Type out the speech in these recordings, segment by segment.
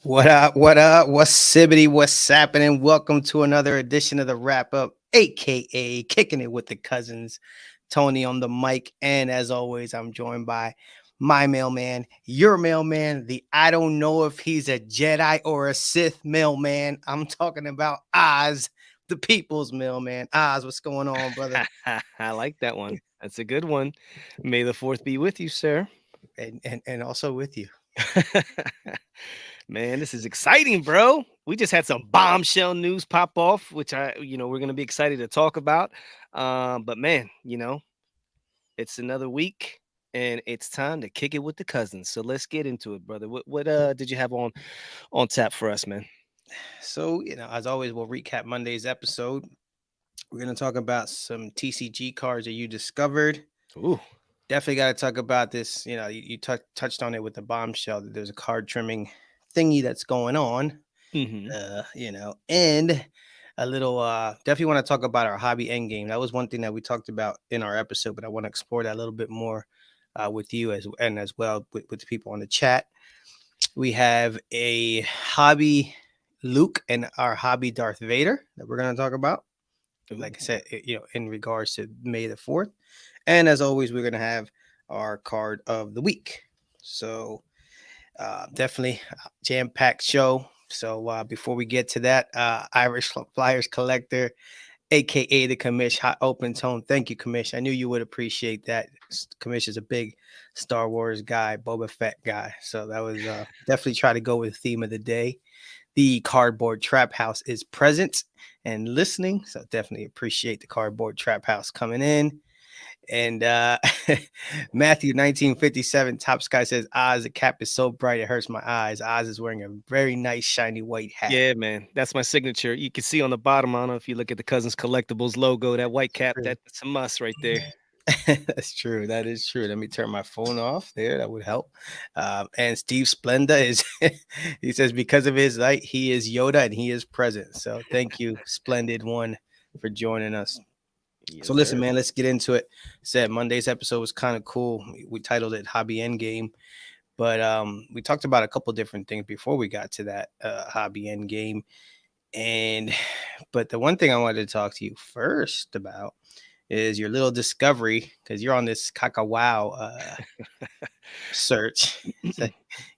What up? What up? What's sibbity? What's happening? Welcome to another edition of the Wrap Up, aka Kicking It with the Cousins. Tony on the mic, and as always, I'm joined by my mailman, your mailman. The I don't know if he's a Jedi or a Sith mailman. I'm talking about Oz, the people's mailman. Oz, what's going on, brother? I like that one. That's a good one. May the fourth be with you, sir. And also with you. Man, this is exciting, bro. We just had some bombshell news pop off, which we're gonna be excited to talk about. But man, it's another week and it's time to kick it with the cousins. So let's get into it, brother. What did you have on tap for us, man? So, as always, we'll recap Monday's episode. We're going to talk about some TCG cards that you discovered. Ooh. Definitely got to talk about this. You touched on it with the bombshell that there's a card trimming thingy that's going on. Hmm. And a little definitely want to talk about our hobby end game. That was one thing that we talked about in our episode, but I want to explore that a little bit more with you as well with the people on the chat. We have a hobby Luke and our hobby Darth Vader that we're going to talk about. Ooh. Like I said, in regards to May the 4th. And as always, we're going to have our card of the week. So definitely jam packed show. So before we get to that, Irish Flyers collector, aka the Commish, hot open tone. Thank you, Commish. I knew you would appreciate that. Commish is a big Star Wars guy, Boba Fett guy. So that was definitely try to go with the theme of the day. The Cardboard Trap House is present and listening. So definitely appreciate the Cardboard Trap House coming in. And Matthew 1957 Top Sky says, Oz, the cap is so bright it hurts my eyes. Oz is wearing a very nice shiny white hat. Yeah, man. That's my signature. You can see on the bottom, I don't know if you look at the Cousins Collectibles logo, that white cap, True. that's a must right there. That's true. That is true. Let me turn my phone off there. That would help. And Steve Splenda is, he says, because of his light, he is Yoda and he is present. So thank you, Splendid One, for joining us. So Yes, listen, sir. man, let's get into it. Said Monday's episode was kind of cool. We titled it Hobby Endgame, but we talked about a couple different things before we got to that Hobby Endgame. And but the one thing I wanted to talk to you first about is your little discovery because you're on this Kakawau search. So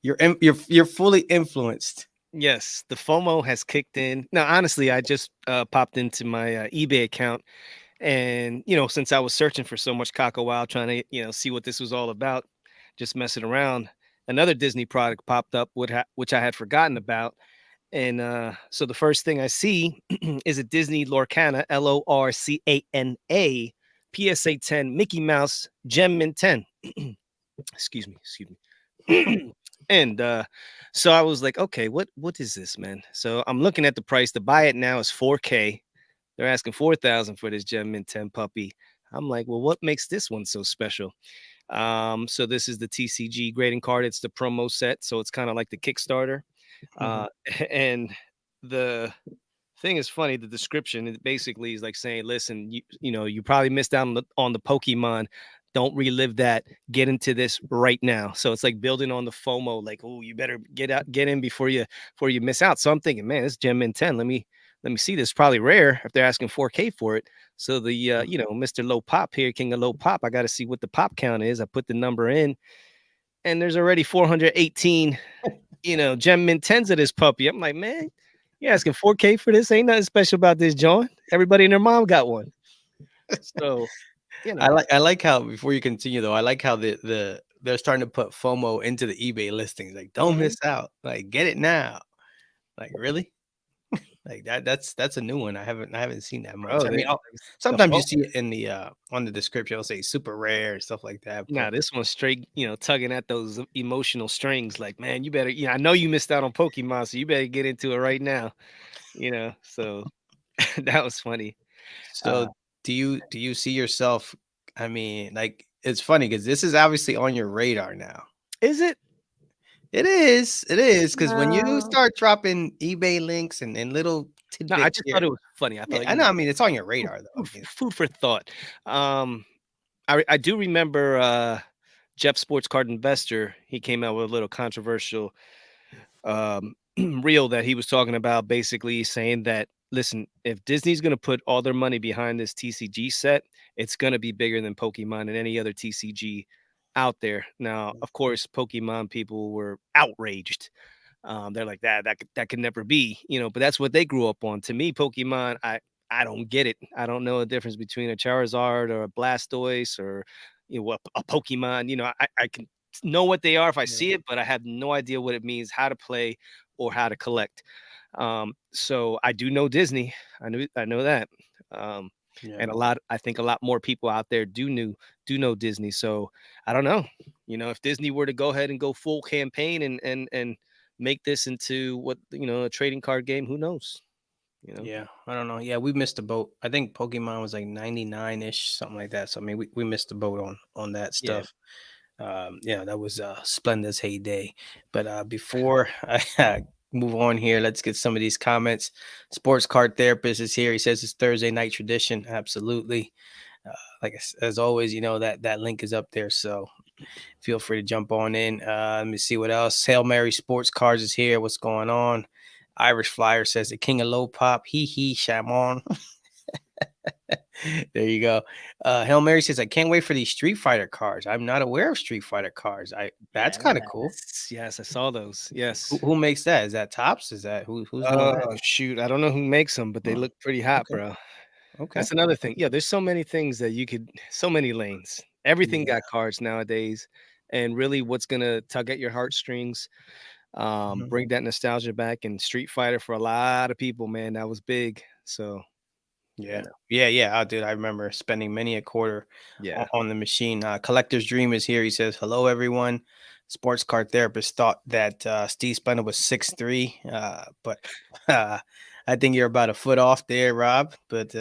you're fully influenced. Yes, the FOMO has kicked in. Now, honestly, I just popped into my eBay account, and since I was searching for so much Caco Wow, trying to see what this was all about, just messing around, another Disney product popped up, which I had forgotten about. And so the first thing I see is a Disney Lorcana, Lorcana, PSA 10 Mickey Mouse Gem Mint 10. Excuse me. And so I was like, okay, what is this, man? So I'm looking at the price to buy it now is 4K. They're asking 4,000 for this Gem Mint 10 puppy. I'm like, well, what makes this one so special? So this is the TCG grading card. It's the promo set, so it's kind of like the Kickstarter. Mhm. Uh, and the thing is funny. The description it basically is like saying, "Listen, you probably missed out on the Pokemon. Don't relive that. Get into this right now." So it's like building on the FOMO. Like, oh, you better get in before you miss out. So I'm thinking, man, this Gem in 10. Let me see this. Probably rare if they're asking 4K for it. So the Mr. Low Pop here, King of Low Pop. I got to see what the pop count is. I put the number in, and there's already 418 Gem Mint 10s of this puppy. I'm like, man, you asking 4K for this? Ain't nothing special about this joint. Everybody and their mom got one. So, you know, I like how before you continue though, I like how they're starting to put FOMO into the eBay listings. Like, don't mhm. miss out. Like, get it now. Like, really? Like that's a new one. I haven't seen that much. Bro, I they mean, the sometimes you FOMO. see it in the on the description. It'll say super rare stuff like that. Nah, But this one's straight, tugging at those emotional strings. Like, man, you better, I know you missed out on Pokemon, so you better get into it right now. So that was funny. Uh, so do you see yourself? I mean, like it's funny because this is obviously on your radar now. is it? It is because when you No. start dropping eBay links and little No, I tidbits just thought here, it was funny. I yeah, thought, I know. I mean, it's on your radar though. I mean, food for thought. Um, I do remember Jeff Sports Card Investor. He came out with a little controversial reel that he was talking about, basically saying that, listen, if Disney's going to put all their money behind this TCG set, it's going to be bigger than Pokemon and any other TCG out there. Now, of course, Pokemon people were outraged. They're like that could never be, but that's what they grew up on. To me, Pokemon, I don't get it. I don't know the difference between a Charizard or a Blastoise or a Pokemon. I can know what they are if I Yeah. see it, but I have no idea what it means, how to play, or how to collect. So I do know Disney. I know that. Um, Yeah. and I think a lot more people out there do know Disney. So I don't know. If Disney were to go ahead and go full campaign and make this into a trading card game, who knows? You know? Yeah, I don't know. Yeah, we missed the boat. I think Pokemon was like 99-ish, something like that. So I mean, we missed the boat on that Yeah. stuff. Yeah, that was Splendor's heyday. But before I move on here, let's get some of these comments. Sports card therapist is here. He says it's Thursday night tradition. Absolutely. Like as always, that link is up there. So feel free to jump on in. Let me see what else. Hail Mary Sports Cards is here. What's going on? Irish Flyer says the king of low pop. Hee Shamon. There you go. Hail Mary says I can't wait for these Street Fighter cards. I'm not aware of Street Fighter cards. That's kind of cool. Yes, I saw those. Who, Yes. who makes that? Is that Tops? Is that who's doing that? Oh shoot, I don't know who makes them, but they Oh, look pretty hot, okay. bro. Okay. That's another thing. Yeah, there's so many things that you could, so many lanes. Everything Yeah. got cards nowadays, and really, what's gonna tug at your heartstrings, Mhm. bring that nostalgia back. And Street Fighter for a lot of people, man, that was big. So Yeah. Yeah. Oh, dude, I remember spending many a quarter yeah. on the machine. Collector's Dream is here. He says, hello, everyone. Sports card therapist thought that Steve Splendor was 6'3", but uh, I think you're about a foot off there, Rob. But,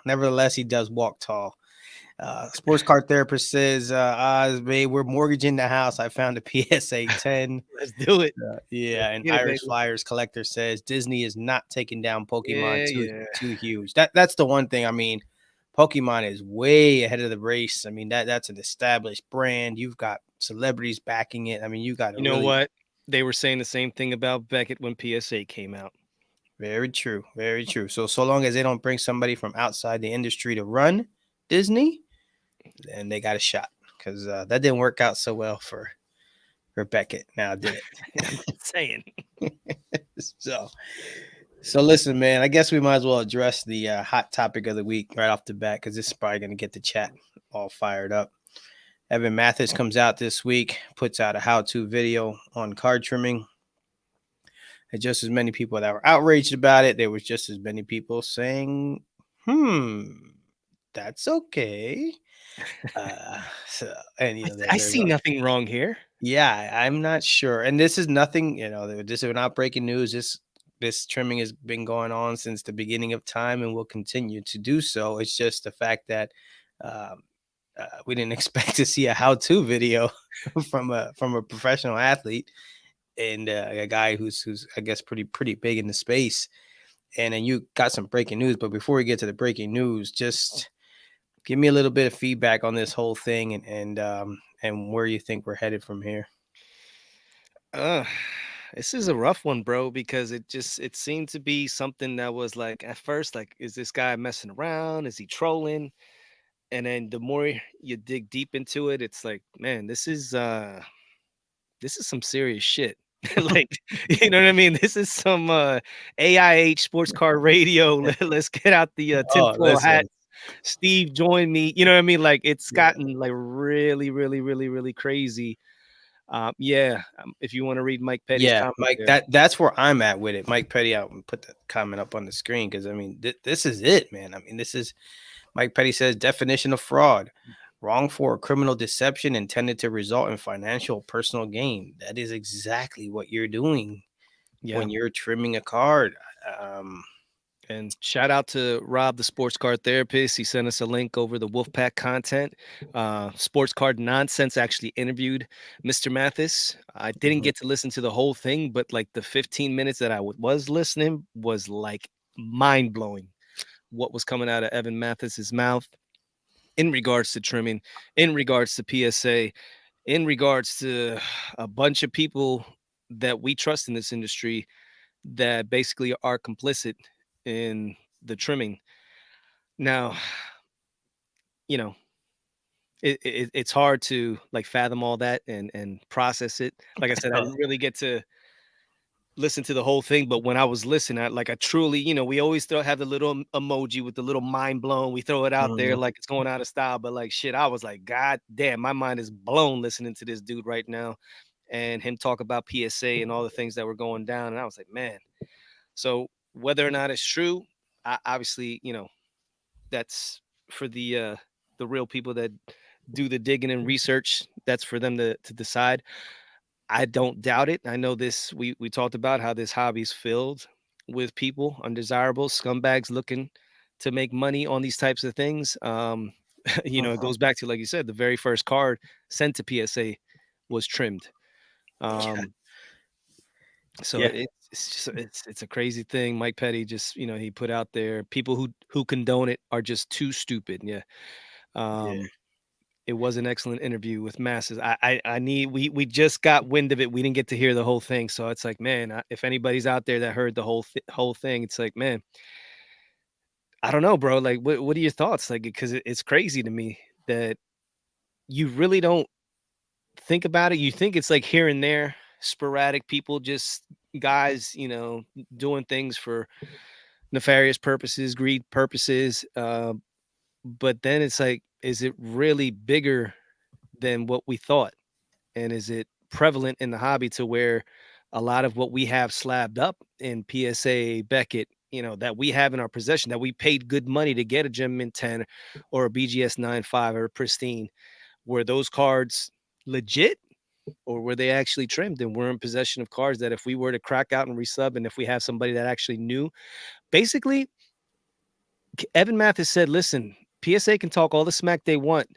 nevertheless, he does walk tall. Sports card therapist says, Oz, babe, we're mortgaging the house. I found a PSA 10. Let's do it. Let's Yeah, and get it, Irish baby. Flyers collector says Disney is not taking down Pokemon Yeah, too yeah. too huge. That's the one thing. I mean, Pokemon is way ahead of the race. I mean, that's an established brand. You've got celebrities backing it. I mean, you got to You know really what? They were saying the same thing about Beckett when PSA came out. very true, very true. So long as they don't bring somebody from outside the industry to run Disney, then they got a shot because that didn't work out so well for Beckett. Now did I'm just saying. it? so So listen, man. I guess we might as well address the hot topic of the week right off the bat because this is probably going to get the chat all fired up. Evan Mathis comes out this week, puts out a how-to video on card trimming. And just as many people that were outraged about it, there was just as many people saying, "Hmm, that's okay." And I there's see nothing wrong here. yeah, I'm not sure. And this is nothing, this is not breaking news. This trimming has been going on since the beginning of time and will continue to do so. It's just the fact that um, we didn't expect to see a how-to video from a professional athlete and a guy who's I guess pretty big in the space. And then you got some breaking news, but before we get to the breaking news, just give me a little bit of feedback on this whole thing and where you think we're headed from here. Uh, this is a rough one, bro, because it seemed to be something that was like at first, like, is this guy messing around? Is he trolling? And then the more you dig deep into it, it's like, man, this is some serious shit. Like, you know what I mean? This is some AIH sports car radio. Let's get out the Oh, tinfoil hat. listen. Steve, join me. You know what I mean? Like, it's Yeah. gotten like really, really, really, really crazy. Yeah. If you want to read Mike Petty's Yeah, comment Mike, there. that's where I'm at with it. Mike Petty out and put the comment up on the screen because I mean this is it, man. I mean, this is Mike Petty says definition of fraud. Wrongful or criminal deception intended to result in financial or personal gain. That is exactly what you're doing Yeah. when you're trimming a card. Um, And shout out to Rob, the sports card therapist. He sent us a link over the Wolfpack content. Sports Card Nonsense actually interviewed Mr. Mathis. I didn't mhm. get to listen to the whole thing, but like the 15 minutes that I was listening was like mind blowing. What was coming out of Evan Mathis's mouth in regards to trimming, in regards to PSA, in regards to a bunch of people that we trust in this industry. that basically are complicit in the trimming. Now, you know, it's hard to like fathom all that and process it. Like I said, I Oh, didn't really get to listen to the whole thing, but when I was listening, I truly, we always have the little emoji with the little mind blown. We throw it out there mhm. like it's going out of style, but like shit, I was like, God damn, my mind is blown listening to this dude right now, and him talk about PSA and all the things that were going down, and I was like, man. So whether or not it's true, obviously, that's for the real people that do the digging and research. That's for them to decide. I don't doubt it. I know this. We talked about how this hobby's filled with people, undesirables, scumbags looking to make money on these types of things. It Mhm. goes back to, like you said, the very first card sent to PSA was trimmed. Yeah, Um, so yeah, it's just it's a crazy thing. Mike Petty just he put out there people who condone it are just too stupid. Yeah. yeah. Um, it was an excellent interview with masses. I need we just got wind of it. We didn't get to hear the whole thing, so it's like, man, if anybody's out there that heard the whole thing, it's like, man, I don't know, bro. Like, what are your thoughts? Like, because it's crazy to me that you really don't think about it. You think it's like here and there, sporadic people, just guys, doing things for nefarious purposes, greed purposes. But then it's like, is it really bigger than what we thought? And is it prevalent in the hobby to where a lot of what we have slabbed up in PSA Beckett, that we have in our possession, that we paid good money to get a Gem Mint 10 or a BGS 9.5 or a pristine, were those cards legit or were they actually trimmed? And we're in possession of cards that if we were to crack out and resub, and if we have somebody that actually knew, basically, Evan Mathis said, listen, PSA can talk all the smack they want,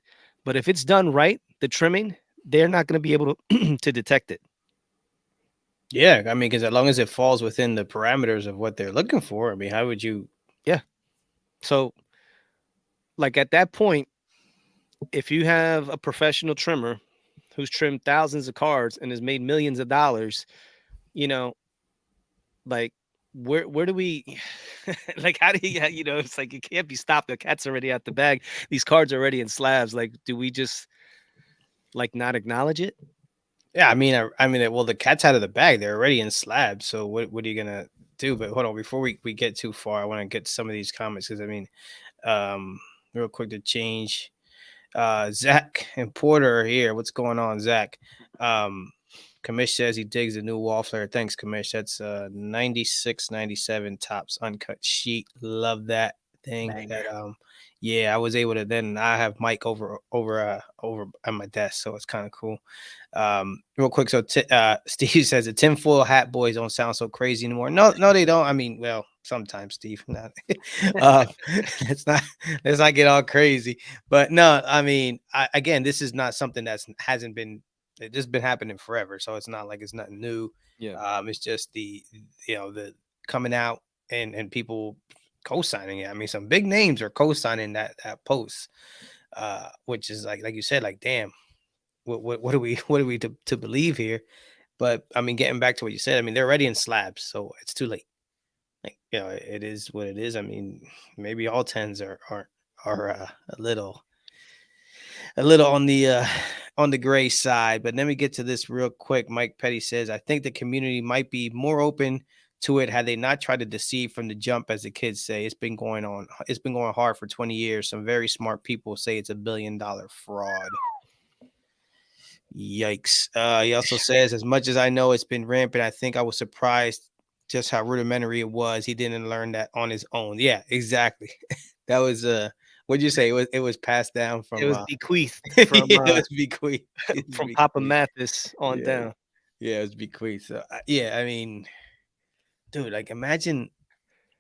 but if it's done right, the trimming, they're not going to be able to, to detect it. Yeah, I mean, because as long as it falls within the parameters of what they're looking for, I mean, how would you? Yeah. So, like at that point, if you have a professional trimmer who's trimmed thousands of cards and has made millions of dollars, you know, like where do we like how do you it's like it can't be stopped. The cat's already out the bag. These cards are already in slabs. Like, do we just like not acknowledge it? Yeah, I mean, well, the cat's out of the bag. They're already in slabs. So what are you gonna do? But hold on, before we get too far, I want to get some of these comments because I mean, um, real quick to change. Zach and Porter are here. What's going on, Zach? Um, Kamish says he digs the new wall flare. Thanks, Kamish. That's 96, 97 tops uncut sheet. Love that thing. Banger. That yeah, I was able to then I have Mike over at my desk, so it's kind of cool. Real quick, so Steve says the tinfoil hat boys don't sound so crazy anymore. No, they don't. I mean, well, sometimes Steve. Not, uh, let's not let's not get all crazy. But no, I mean, again, this is not something that's hasn't been. It's just been happening forever, so it's not like it's nothing new. Yeah. It's just the coming out and people co-signing it. I mean, some big names are co-signing that post, which is like you said, like damn, what are we what are we to believe here? But I mean, getting back to what you said, I mean, they're already in slabs, so it's too late. Like it is what it is. I mean, maybe all tens are a little on the gray side. But let me get to this real quick. Mike Petty says, I think the community might be more open to it had they not tried to deceive from the jump, as the kids say. It's been going hard for 20 years. Some very smart people say it's $1 billion fraud. Yikes. He also says, as much as I know it's been rampant, I think I was surprised just how rudimentary it was. He didn't learn that on his own. Yeah, exactly. That was what'd you say? It was passed down It from was bequeathed from it was bequeathed. It's from Papa bequeathed. Mathis on Yeah, down. yeah, it was bequeathed. So yeah, I mean, dude, like imagine.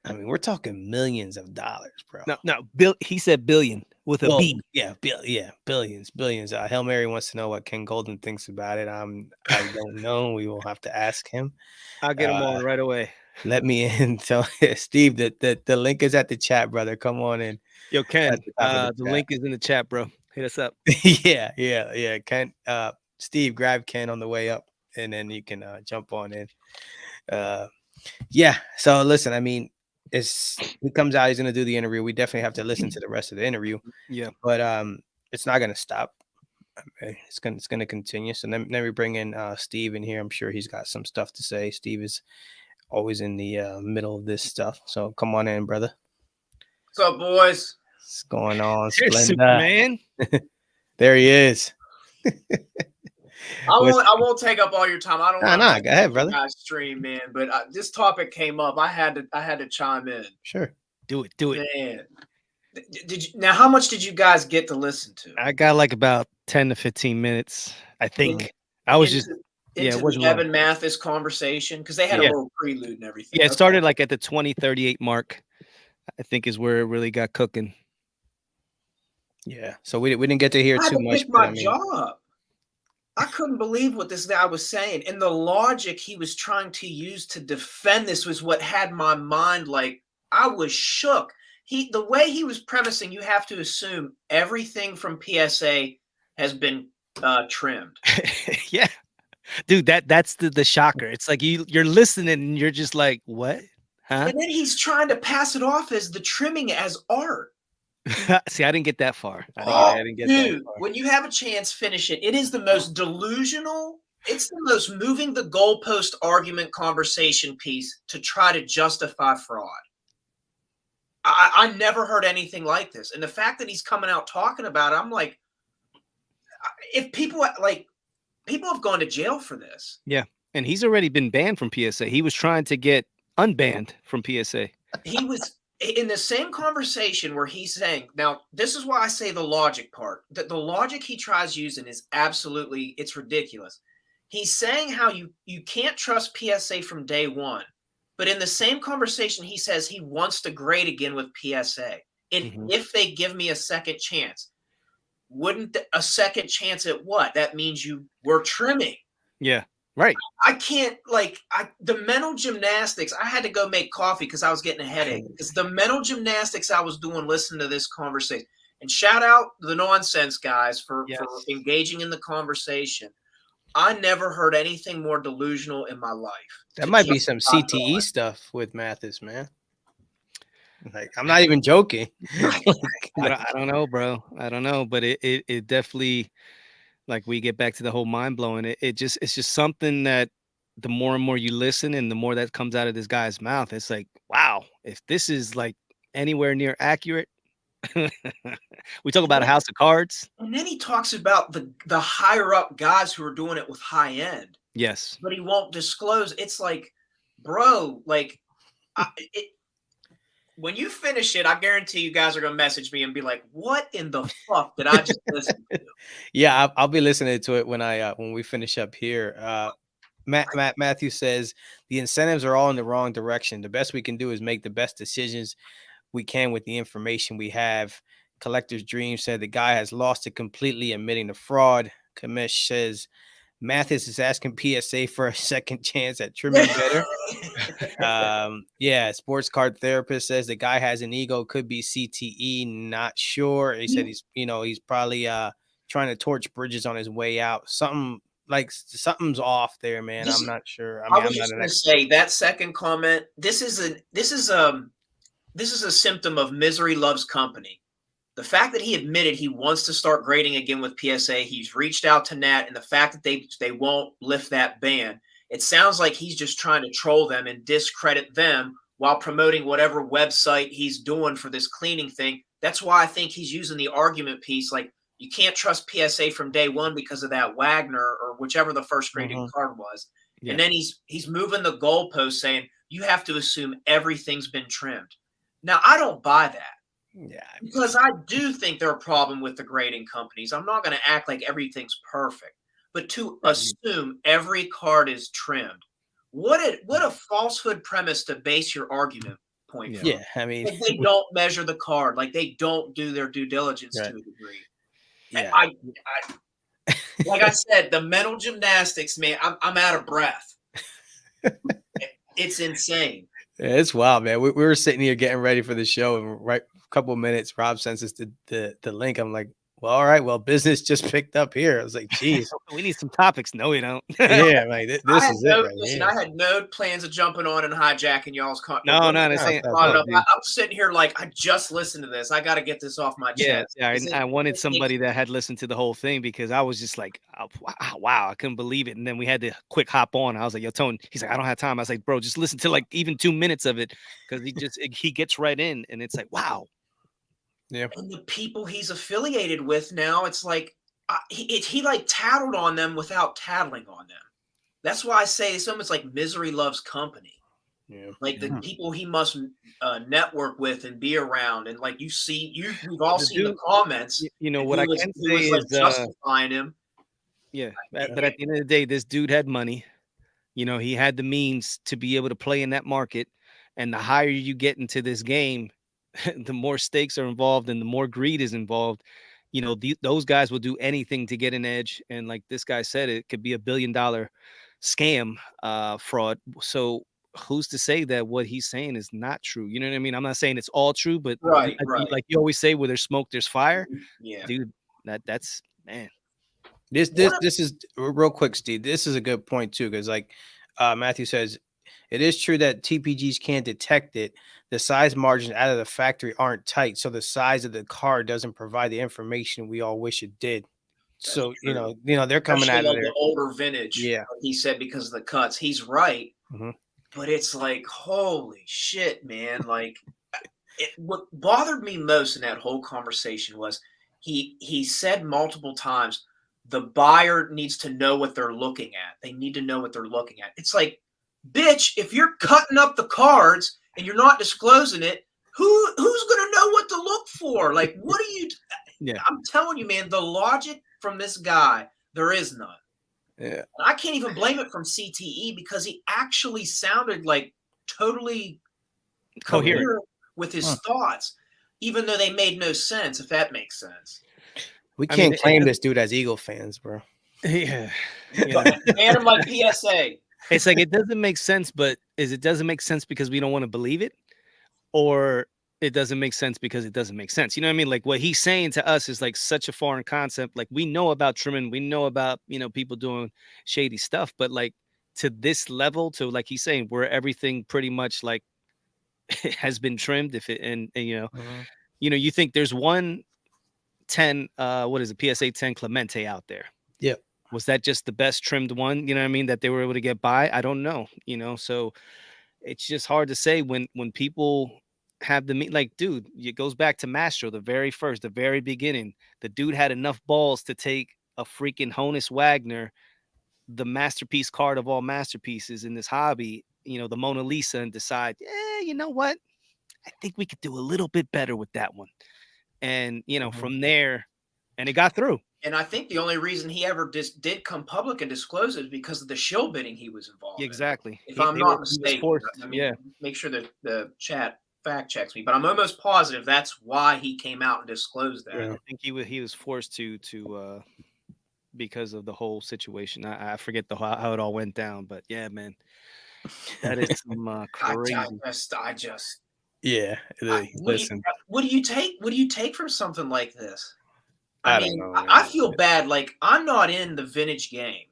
I mean, we're talking millions of dollars, bro. No, no, Bill. He said billion with a Well, B. yeah, billions, billions. Hail Mary wants to know what Ken Golden thinks about it. I don't know. We will have to ask him. I'll get him Uh, on right away. let me in. So, Steve, the link is at the chat, brother. Come on in Yo, at Ken, the top of the the chat. link is in the chat, bro. Hit us up. Yeah. Ken, Steve, grab Ken on the way up, and then you can jump on in. Uh, Yeah. So listen, I mean, he comes out, he's gonna do the interview. We definitely have to listen to the rest of the interview, Yeah. but it's not gonna stop. Okay. It's gonna continue. So then we bring in Steve in here. I'm sure he's got some stuff to say. Steve is always in the middle of this stuff. So come on in, brother. What's up, boys? What's going on, There's Splenda? Superman. There he is. I What's- won't take up all your time. I don't Nah, want to nah, mess go ahead, with you brother. guys' stream, man. But this topic came up. I had to chime in. Sure. Do it. Do it. Man, did you now? How much did you guys get to listen to? I got like about 10 to 15 minutes. I think Mhm. I was just into it wasn't the long. Evan Mathis conversation because they had a Yeah. little prelude and everything. Yeah, it Okay. started like at the 20:38 mark. I think is where it really got cooking. Yeah. So we didn't get to hear I had too to much, pick but my I mean, jaw up. I couldn't believe what this guy was saying, and the logic he was trying to use to defend this was what had my mind like I was shook. The way he was premising, you have to assume everything from PSA has been trimmed. Yeah. Dude, that's the shocker. It's like you're listening and you're just like, "What? Huh?" And then he's trying to pass it off as the trimming as art. See, I didn't get that far. I Oh, didn't get that dude, far. when you have a chance, finish it. It is the most delusional. It's the most moving the goalpost argument conversation piece to try to justify fraud. I never heard anything like this. And the fact that he's coming out talking about it, I'm like, if people have gone to jail for this. Yeah. And he's already been banned from PSA. He was trying to get unbanned from PSA. He was in the same conversation where he's saying, now, this is why I say the logic part. That the logic he tries using is absolutely, it's ridiculous. He's saying how you can't trust PSA from day one. But in the same conversation, he says he wants to grade again with PSA. If they give me a second chance. Wouldn't a second chance at what? That means you were trimming. Yeah. Right. I can't the mental gymnastics. I had to go make coffee because I was getting a headache. Because the mental gymnastics I was doing listening to this conversation. And shout out the nonsense guys for engaging in the conversation. I never heard anything more delusional in my life. that might be some CTE stuff with Mathis, man. Like, I'm not even joking. I don't know, bro. I don't know, but it definitely, like, we get back to the whole mind blowing. It's just something that the more and more you listen and the more that comes out of this guy's mouth, it's like, wow, if this is like anywhere near accurate, we talk about a house of cards. And then he talks about the higher up guys who are doing it with high end. Yes. But he won't disclose. It's like, bro, like, when you finish it, I guarantee you guys are going to message me and be like, what in the fuck did I just listen to? Yeah, I'll be listening to it when we finish up here. Matthew says the incentives are all in the wrong direction. The best we can do is make the best decisions we can with the information we have. Collector's Dream said the guy has lost it completely, admitting the fraud. Kamish says Mathis is asking PSA for a second chance at trimming better. Yeah, sports card therapist says the guy has an ego, could be CTE, not sure. He said he's probably trying to torch bridges on his way out. Something's off there, man. I'm not sure. I was just going to say that second comment. This is a symptom of misery loves company. The fact that he admitted he wants to start grading again with PSA, he's reached out to Nat, and the fact that they won't lift that ban, it sounds like he's just trying to troll them and discredit them while promoting whatever website he's doing for this cleaning thing. That's why I think he's using the argument piece, like you can't trust PSA from day one because of that Wagner or whichever the first graded card was. Yeah. And then he's moving the goalpost saying you have to assume everything's been trimmed. Now, I don't buy that. Yeah, because I do think there's a problem with the grading companies. I'm not going to act like everything's perfect, but to assume every card is trimmed, what a falsehood premise to base your argument point from. Yeah, I mean, like they don't measure the card, like they don't do their due diligence to a degree. Yeah, like I said, the mental gymnastics, man. I'm out of breath. It's insane. Yeah, it's wild, man. We were sitting here getting ready for the show, and right a couple of minutes, Rob sends us the link. I'm like, Well, all right. Well, business just picked up here. I was like, geez. We need some topics. No, we don't. Yeah, like I this had is it no right listen. here. I had no plans of jumping on and hijacking y'all's but No, when no, you this No, guys ain't. it's all brought it Look, good. up, dude. I'm sitting here like I just listened to this. I got to get this off my Yeah, chest. yeah. 'Cause I wanted it makes somebody that had listened to the whole thing because I was just like, oh, wow, I couldn't believe it. And then we had to quick hop on. I was like, yo, Tone. He's like, I don't have time. I was like, bro, just listen to like even 2 minutes of it because he gets right in, and it's like, wow. Yeah. and the people he's affiliated with now, it's like he like tattled on them without tattling on them. That's why I say it's almost like misery loves company. Yeah. Like the Mhm. people he must network with and be around, and like we've all The seen the dude, comments you know and what I can who say was like is, justifying him. yeah. It, But at it, the end of the day, this dude had money. You know, he had the means to be able to play in that market. And the higher you get into this game, the more stakes are involved and the more greed is involved. You know, those guys will do anything to get an edge. And like this guy said, it could be $1 billion scam, fraud. So who's to say that what he's saying is not true? You know what I mean? I'm not saying it's all true, but right, right, like you always say, where there's smoke, there's fire, yeah. dude. That's man. This One this this is real quick, Steve. This is a good point too, because like Matthew says, it is true that TPGs can't detect it. The size margins out of the factory aren't tight, so the size of the card doesn't provide the information we all wish it did. That's So true. they're coming Especially out of like the there. older vintage, Yeah. like he said, because of the cuts. He's right, Hmm. but it's like, holy shit, man. Like what bothered me most in that whole conversation was he said multiple times the buyer needs to know what they're looking at. They need to know what they're looking at. It's like, bitch, if you're cutting up the cards and you're not disclosing it, who's gonna know what to look for? Like, what are you? Yeah. I'm telling you, man, the logic from this guy, there is none. Yeah. And I can't even blame it from CTE because he actually sounded like totally Coherent. coherent with his thoughts, even though they made no sense, if that makes sense. We I mean, can't claim this dude as Eagle fans, bro. yeah. You But know, ban him like PSA. it's like it doesn't make sense, but it doesn't make sense because we don't want to believe it, or it doesn't make sense because it doesn't make sense. You know what I mean? Like what he's saying to us is like such a foreign concept. Like we know about trimming, we know about, people doing shady stuff, but like to this level, to like he's saying, where everything pretty much like has been trimmed. If it and Mhm. you think there's one 10, what is it, PSA 10 Clemente out there? Yep. Was that just the best trimmed one? You know what I mean? That they were able to get by? I don't know. So it's just hard to say when people have the meat. Like, dude, it goes back to Mastro, the very beginning. The dude had enough balls to take a freaking Honus Wagner, the masterpiece card of all masterpieces in this hobby, the Mona Lisa, and decide, you know what? I think we could do a little bit better with that one. And Mhm. from there, and it got through. And I think the only reason he ever did come public and disclose it is because of the shill bidding he was involved in. Exactly. If I'm He not was mistaken, forced. I mean, Yeah. make sure that the chat fact checks me, but I'm almost positive that's why he came out and disclosed that. Yeah. I think he was forced to because of the whole situation. I forget how it all went down, but yeah, man, that is some crazy. I just, Yeah. Listen, what do you take? What do you take from something like this? I I don't mean, know, I man. feel bad. Like I'm not in the vintage game,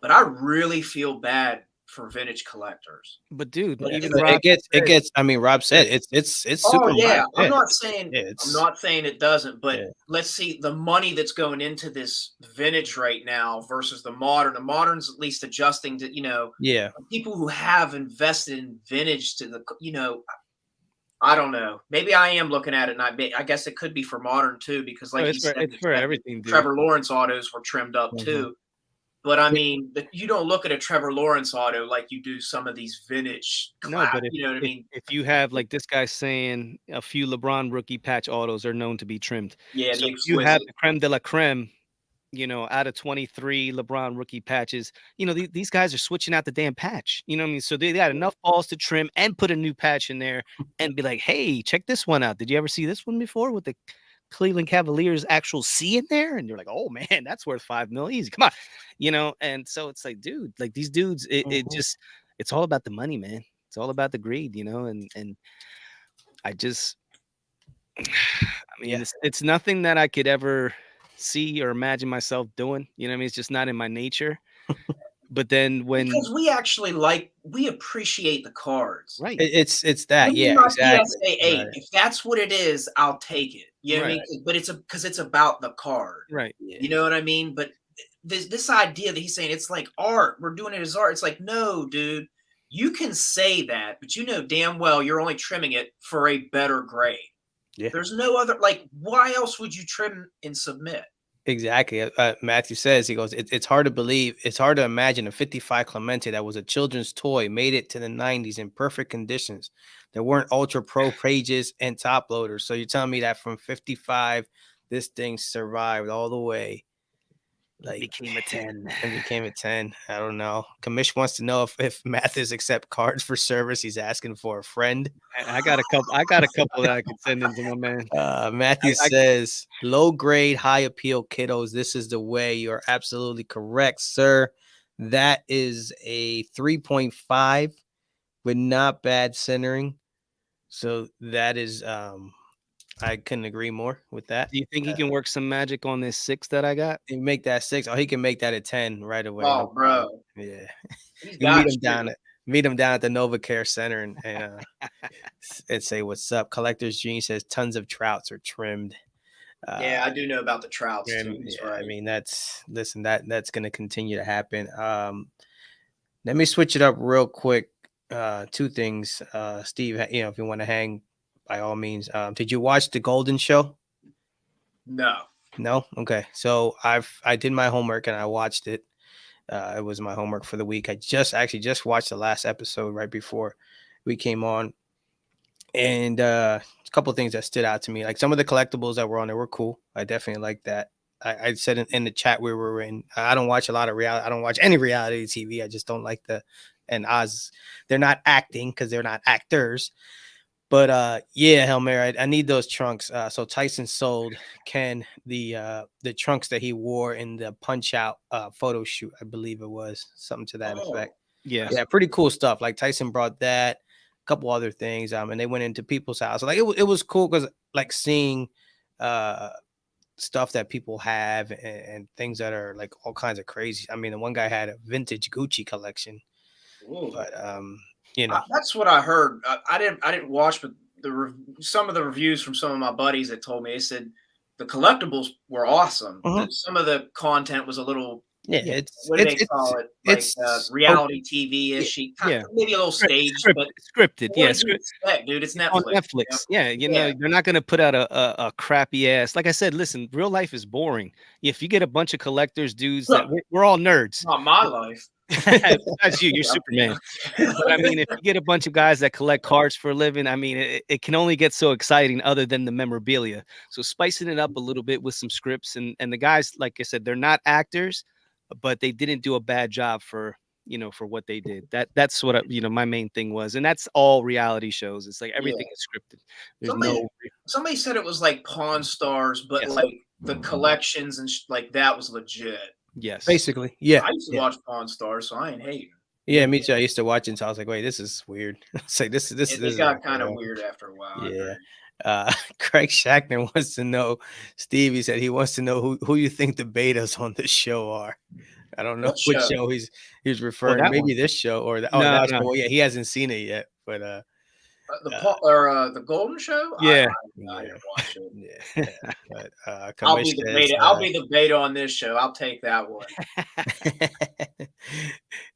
but I really feel bad for vintage collectors. But dude, Like, even It Rob gets it said, gets. I mean, Rob yeah, said it's oh super yeah, minor. Yeah. I'm It's not saying it doesn't, but yeah. let's see the money that's going into this vintage right now versus the modern. The modern's at least adjusting to, Yeah. people who have invested in vintage to the, I don't know. Maybe I am looking at it, and I guess it could be for modern too, because oh, like you said, it's for the everything, dude. Trevor Lawrence autos were trimmed up Mhm. too. But I mean, you don't look at a Trevor Lawrence auto like you do some of these vintage No, class. but You know what I if mean? if you have like this guy saying a few LeBron rookie patch autos are known to be trimmed. Yeah, So the if you have exquisite. the creme de la creme, out of 23 LeBron rookie patches, these guys are switching out the damn patch. You know what I mean? So they got enough balls to trim and put a new patch in there and be like, hey, check this one out. Did you ever see this one before with the Cleveland Cavaliers actual C in there? And you're like, oh man, that's worth 5 million. Easy. Come on. And so it's like, dude, like these dudes, it Mhm. just it's all about the money, man. It's all about the greed, and I just I mean, Yeah. it's nothing that I could ever. see or imagine myself doing. You know what I mean? It's just not in my nature. But then when Because we appreciate the cards. right, It's that, Give me yeah, my exactly. PSA Right. 8. If that's what it is, I'll take it. You know what I right, mean? But it's because it's about the card. right. Yeah. You know what I mean? But this idea that he's saying it's like art, we're doing it as art. It's like, no, dude, you can say that, but you know damn well you're only trimming it for a better grade. Yeah. There's no other, like, why else would you trim and submit? Exactly. Matthew says, he goes, it's hard to believe, it's hard to imagine a 55 Clemente that was a children's toy made it to the 90s in perfect conditions. There weren't ultra pro pages and top loaders. So you're telling me that from 55, this thing survived all the way. Like, Became a 10. and became a 10. I don't know. Commish wants to know if Mathis accept cards for service. He's asking for a friend. I got a couple. I got a couple that I could send into my man. Matthew I says, low grade, high appeal kiddos. This is the way. You're absolutely correct, sir. That is a 3.5 with not bad centering. So that is, I couldn't agree more with that. Do you think he can work some magic on this 6 that I got? And make that 6. Oh, he can make that a 10 right away. Oh, No problem. bro. Yeah. He's You got meet him down at the Nova Care Center and say what's up. Collector's Gene says tons of trouts are trimmed. Yeah, I do know about the Trouts And too. He's yeah, right. I mean that's that's going to continue to happen. Let me switch it up real quick. Two things, Steve. You know, if you want to hang, by all means. Did you watch the Golden Show? No. No. Okay. So I did my homework and I watched it. It was my homework for the week. I just watched the last episode right before we came on, and a couple of things that stood out to me. Like some of the collectibles that were on there were cool. I definitely like that. I said in the chat we were in, I don't watch a lot of reality. I don't watch any reality TV. I just don't like and Oz, they're not acting because they're not actors. But yeah, Hail Mary, I need those trunks. So Tyson sold Ken the trunks that he wore in the Punch Out photo shoot, I believe it was something to that effect. Yeah. Yeah, pretty cool stuff. Like Tyson brought that, a couple other things, and they went into people's house. Like it was cool because like seeing stuff that people have and things that are like all kinds of crazy. I mean, the one guy had a vintage Gucci collection, Ooh. but you know, That's what I heard. I didn't watch, but some of the reviews from some of my buddies that told me, they said the collectibles were awesome. Mhm. Some of the content was a little, yeah, Yeah. what do they call it? Like it's reality TV-ish, Yeah. maybe a little staged, but Scripted. what Yeah. did you expect, dude? It's On Netflix. Netflix. Yeah, you know, Yeah. they're not gonna put out a crappy ass. Like I said, listen, real life is boring. If you get a bunch of collectors, dudes that we're all nerds. Not my life. That's you, you're Superman. But I mean, if you get a bunch of guys that collect cards for a living, I mean, it can only get so exciting other than the memorabilia. So spicing it up a little bit with some scripts and the guys, like I said, they're not actors, but they didn't do a bad job for for what they did. That's what my main thing was, and that's all reality shows. It's like everything is scripted. There's Somebody said it was like Pawn Stars, but Yes. like the collections and like that was legit. yes, basically, yeah. I used to Yeah. watch Pawn Stars, so I ain't hating. Yeah, me too. I used to watch it, so I was like, "Wait, this is weird." It's like this It is got kind of weird after a while. I Yeah. heard. Craig Shackner wants to know. Steve, he said he wants to know who you think the betas on the show are. I don't know What which show? show he's referring. that Maybe one. this show or No, that no. show. Well, yeah, he hasn't seen it yet, but The Golden Show? Yeah. I didn't watch it. yeah. But I'll be Kamish the says, beta. I'll be the beta on this show. I'll take that one.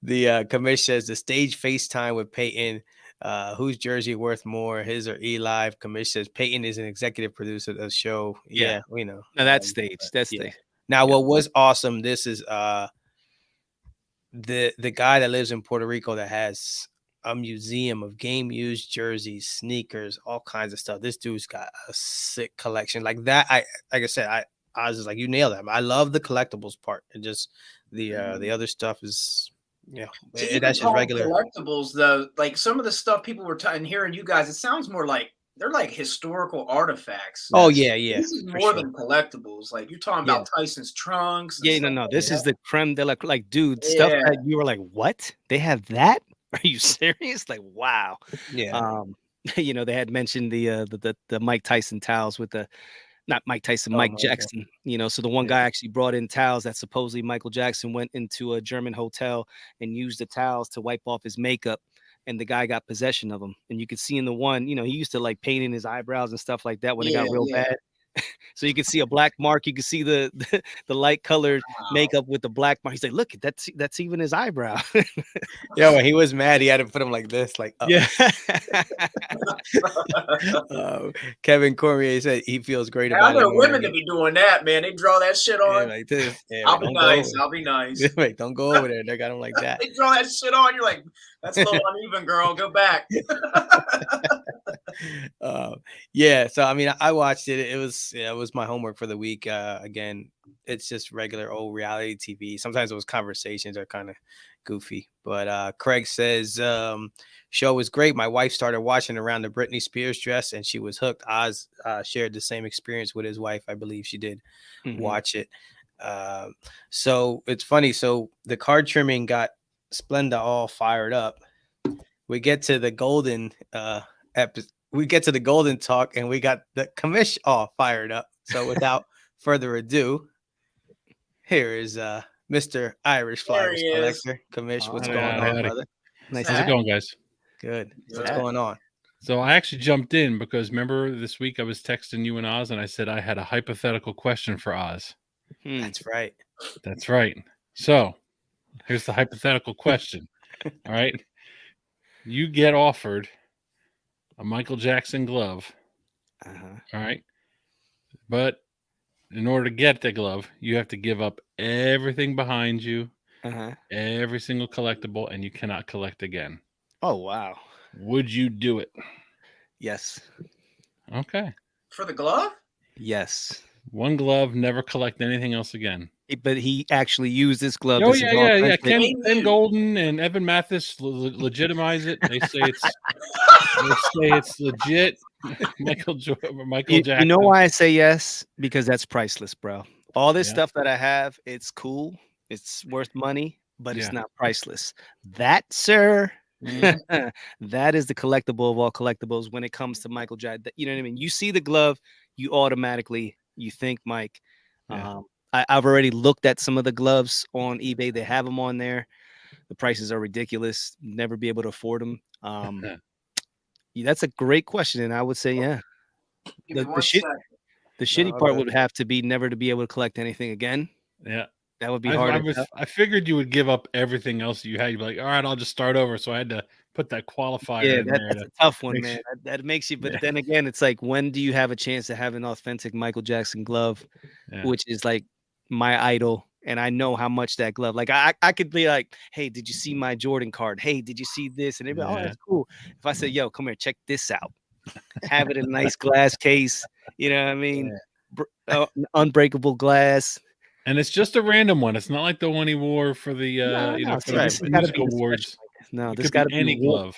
the Kamish says the stage FaceTime with Peyton. Whose jersey worth more, his or Eli? Kamish says Peyton is an executive producer of the show. Yeah. Yeah, we know. No, that's staged. but That's yeah. staged. Now, what was awesome, this is the guy that lives in Puerto Rico that has a museum of game used jerseys, sneakers, all kinds of stuff. This dude's got a sick collection like that. Like I said, I was just like, you nailed it. I love the collectibles part, and just the other stuff is See, that's just call them regular. collectibles though. Like some of the stuff people were hearing you guys, it sounds more like they're like historical artifacts. Oh yeah, This is for more sure. than collectibles. Like you're talking Yeah. about Tyson's trunks. And Yeah, stuff no. like This that. is the creme de la like, dude, stuff Yeah. that you were like, what? They have that? Are you serious? Like, wow. Yeah. They had mentioned the Mike Tyson towels with the not Mike Tyson, Oh, Mike okay. Jackson. So the one Yeah. guy actually brought in towels that supposedly Michael Jackson went into a German hotel and used the towels to wipe off his makeup. And the guy got possession of them. And you could see in the one, he used to like paint in his eyebrows and stuff like that when it Yeah, got real yeah. bad. So you could see a black mark. You could see the light colored Wow. makeup with the black mark. He's like, look, that's even his eyebrow. Yeah, when he was mad, he had to put him like this, like up. Yeah. Kevin Cormier said he feels great I about it. know women to be doing that, man. They draw that shit Yeah, on. like this. Yeah, I'll like, be don't go nice. over. I'll be nice. Like, don't go over there. They got him like that. They draw that shit on. You're like, that's a little uneven, girl. Go back. Yeah, so I mean, I watched it. It was my homework for the week. Again, it's just regular old reality TV. Sometimes those conversations are kind of goofy, but Craig says show was great. My wife started watching around the Britney Spears dress, and she was hooked. Oz shared the same experience with his wife. I believe she did watch it. So it's funny. So the card trimming got Splenda all fired up. We get to the golden we get to the golden talk, and we got the commish all fired up. So without further ado, here is Mr. Irish There Flyers he is. collector. Commish, what's Howdy, going howdy, on, howdy. brother? Nice How's hat. it going, guys? Good. What's Good. going on? So I actually jumped in because remember this week I was texting you and Oz, and I said I had a hypothetical question for Oz. That's right. That's right. So here's the hypothetical question. All right. You get offered a Michael Jackson glove. Uh-huh. All right. But in order to get the glove, you have to give up everything behind you, Uh-huh. every single collectible, and you cannot collect again. Oh, wow. Would you do it? Yes. Okay. For the glove? Yes. One glove, never collect anything else again. But he actually used this glove. Oh This is yeah. authentic. Ken Golden and Evan Mathis legitimize it. They say it's legit. Michael Jackson. You know why I say yes? Because that's priceless, bro. All this Yeah. stuff that I have, it's cool. It's worth money, but it's Yeah. not priceless. That, sir, Mhm. that is the collectible of all collectibles when it comes to Michael Jackson. You know what I mean? You see the glove, you automatically you think Mike. Yeah. I've already looked at some of the gloves on eBay. They have them on there. The prices are ridiculous. Never be able to afford them. Yeah, that's a great question, and I would say yeah. Give me The one shit. second. The shitty all part good. would have to be never to be able to collect anything again. Yeah. That would be hard. I figured you would give up everything else you had. You'd be like, all right, I'll just start over. So I had to put that qualifier Yeah, in there. that's a tough one, make man. sure- That makes you. But Yeah. then again, it's like, when do you have a chance to have an authentic Michael Jackson glove, Yeah. which is like my idol, and I know how much that glove. Like I could be like, hey, did you see my Jordan card? Hey, did you see this? And they'd be like, oh, Yeah. that's cool. If I say, yo, come here, check this out. Have it in a nice glass case. You know what I mean? Unbreakable glass. And it's just a random one. It's not like the one he wore for the No, for see, the this has right. got to music be the awards. special. No, It this could got to be be any glove.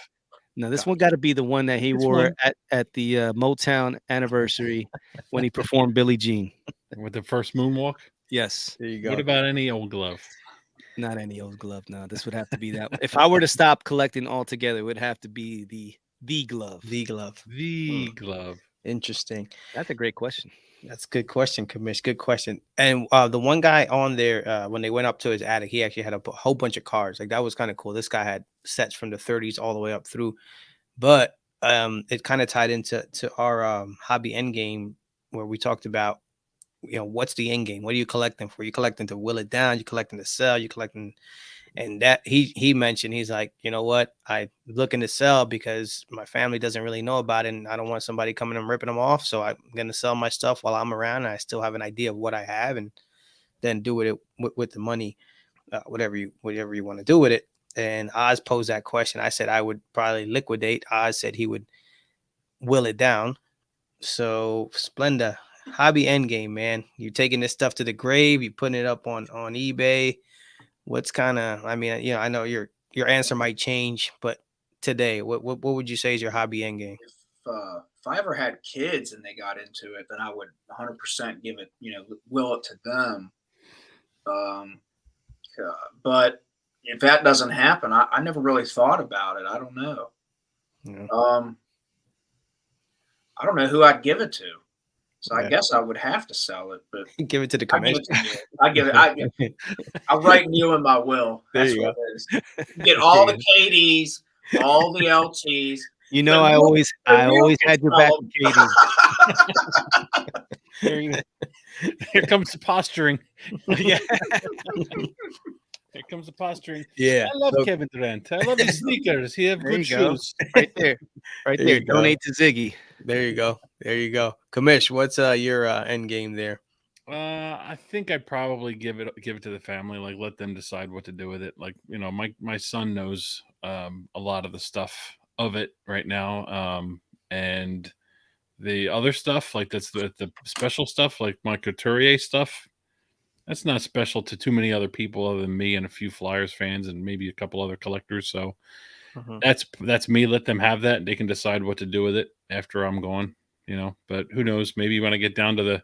No, this one got to be the one that he This wore one. at the Motown anniversary when he performed Billie Jean. With the first moonwalk. Yes, There you go. What about any old glove? not any old glove. No, this would have to be that. If I were to stop collecting altogether, it would have to be the glove. The glove? The glove. Interesting. That's a great question. That's a good question, Commish. Good question. And the one guy on there, when they went up to his attic, he actually had a whole bunch of cards. Like, that was kind of cool. This guy had sets from the 30s all the way up through. But it kind of tied into our hobby end game, where we talked about, what's the end game? What are you collecting for? You collecting to will it down? You collecting to sell? You collecting? And that he mentioned, he's like, you know what? I looking to sell because my family doesn't really know about it, and I don't want somebody coming and ripping them off. So I'm gonna sell my stuff while I'm around, and I still have an idea of what I have, and then do it with the money, whatever you want to do with it. And Oz posed that question. I said I would probably liquidate. Oz said he would will it down. So Splenda, hobby end game, man. You're taking this stuff to the grave. You putting it up on eBay. What's kind of, I mean, I know your answer might change, but today, what would you say is your hobby end game? If I ever had kids and they got into it, then I would 100% give it, will it to them. But if that doesn't happen, I never really thought about it. I don't know. Yeah. I don't know who I'd give it to. So I guess I would have to sell it, but Give it to the I give commission. it to Neil. I'll write Neil in my will. There That's you what go. it is. You get all the KDs, all the LTs. You know, The I real- always the real had your can back, sell 'em. Katie. Here comes the posturing. Yeah. Here comes the posturing. Yeah. I love So, Kevin Durant. I love his sneakers. He have There good you go. shoes. Right there. Right There there. you go. Donate to Ziggy. there you go. There you go. Commish, what's your end game there? I think I'd probably give it to the family, like let them decide what to do with it. Like, you know, my son knows a lot of the stuff of it right now. And the other stuff, like that's the special stuff, like my couturier stuff, that's not special to too many other people other than me and a few Flyers fans and maybe a couple other collectors. So that's me. Let them have that. They can decide what to do with it after I'm gone, you know. But who knows? Maybe when I get down to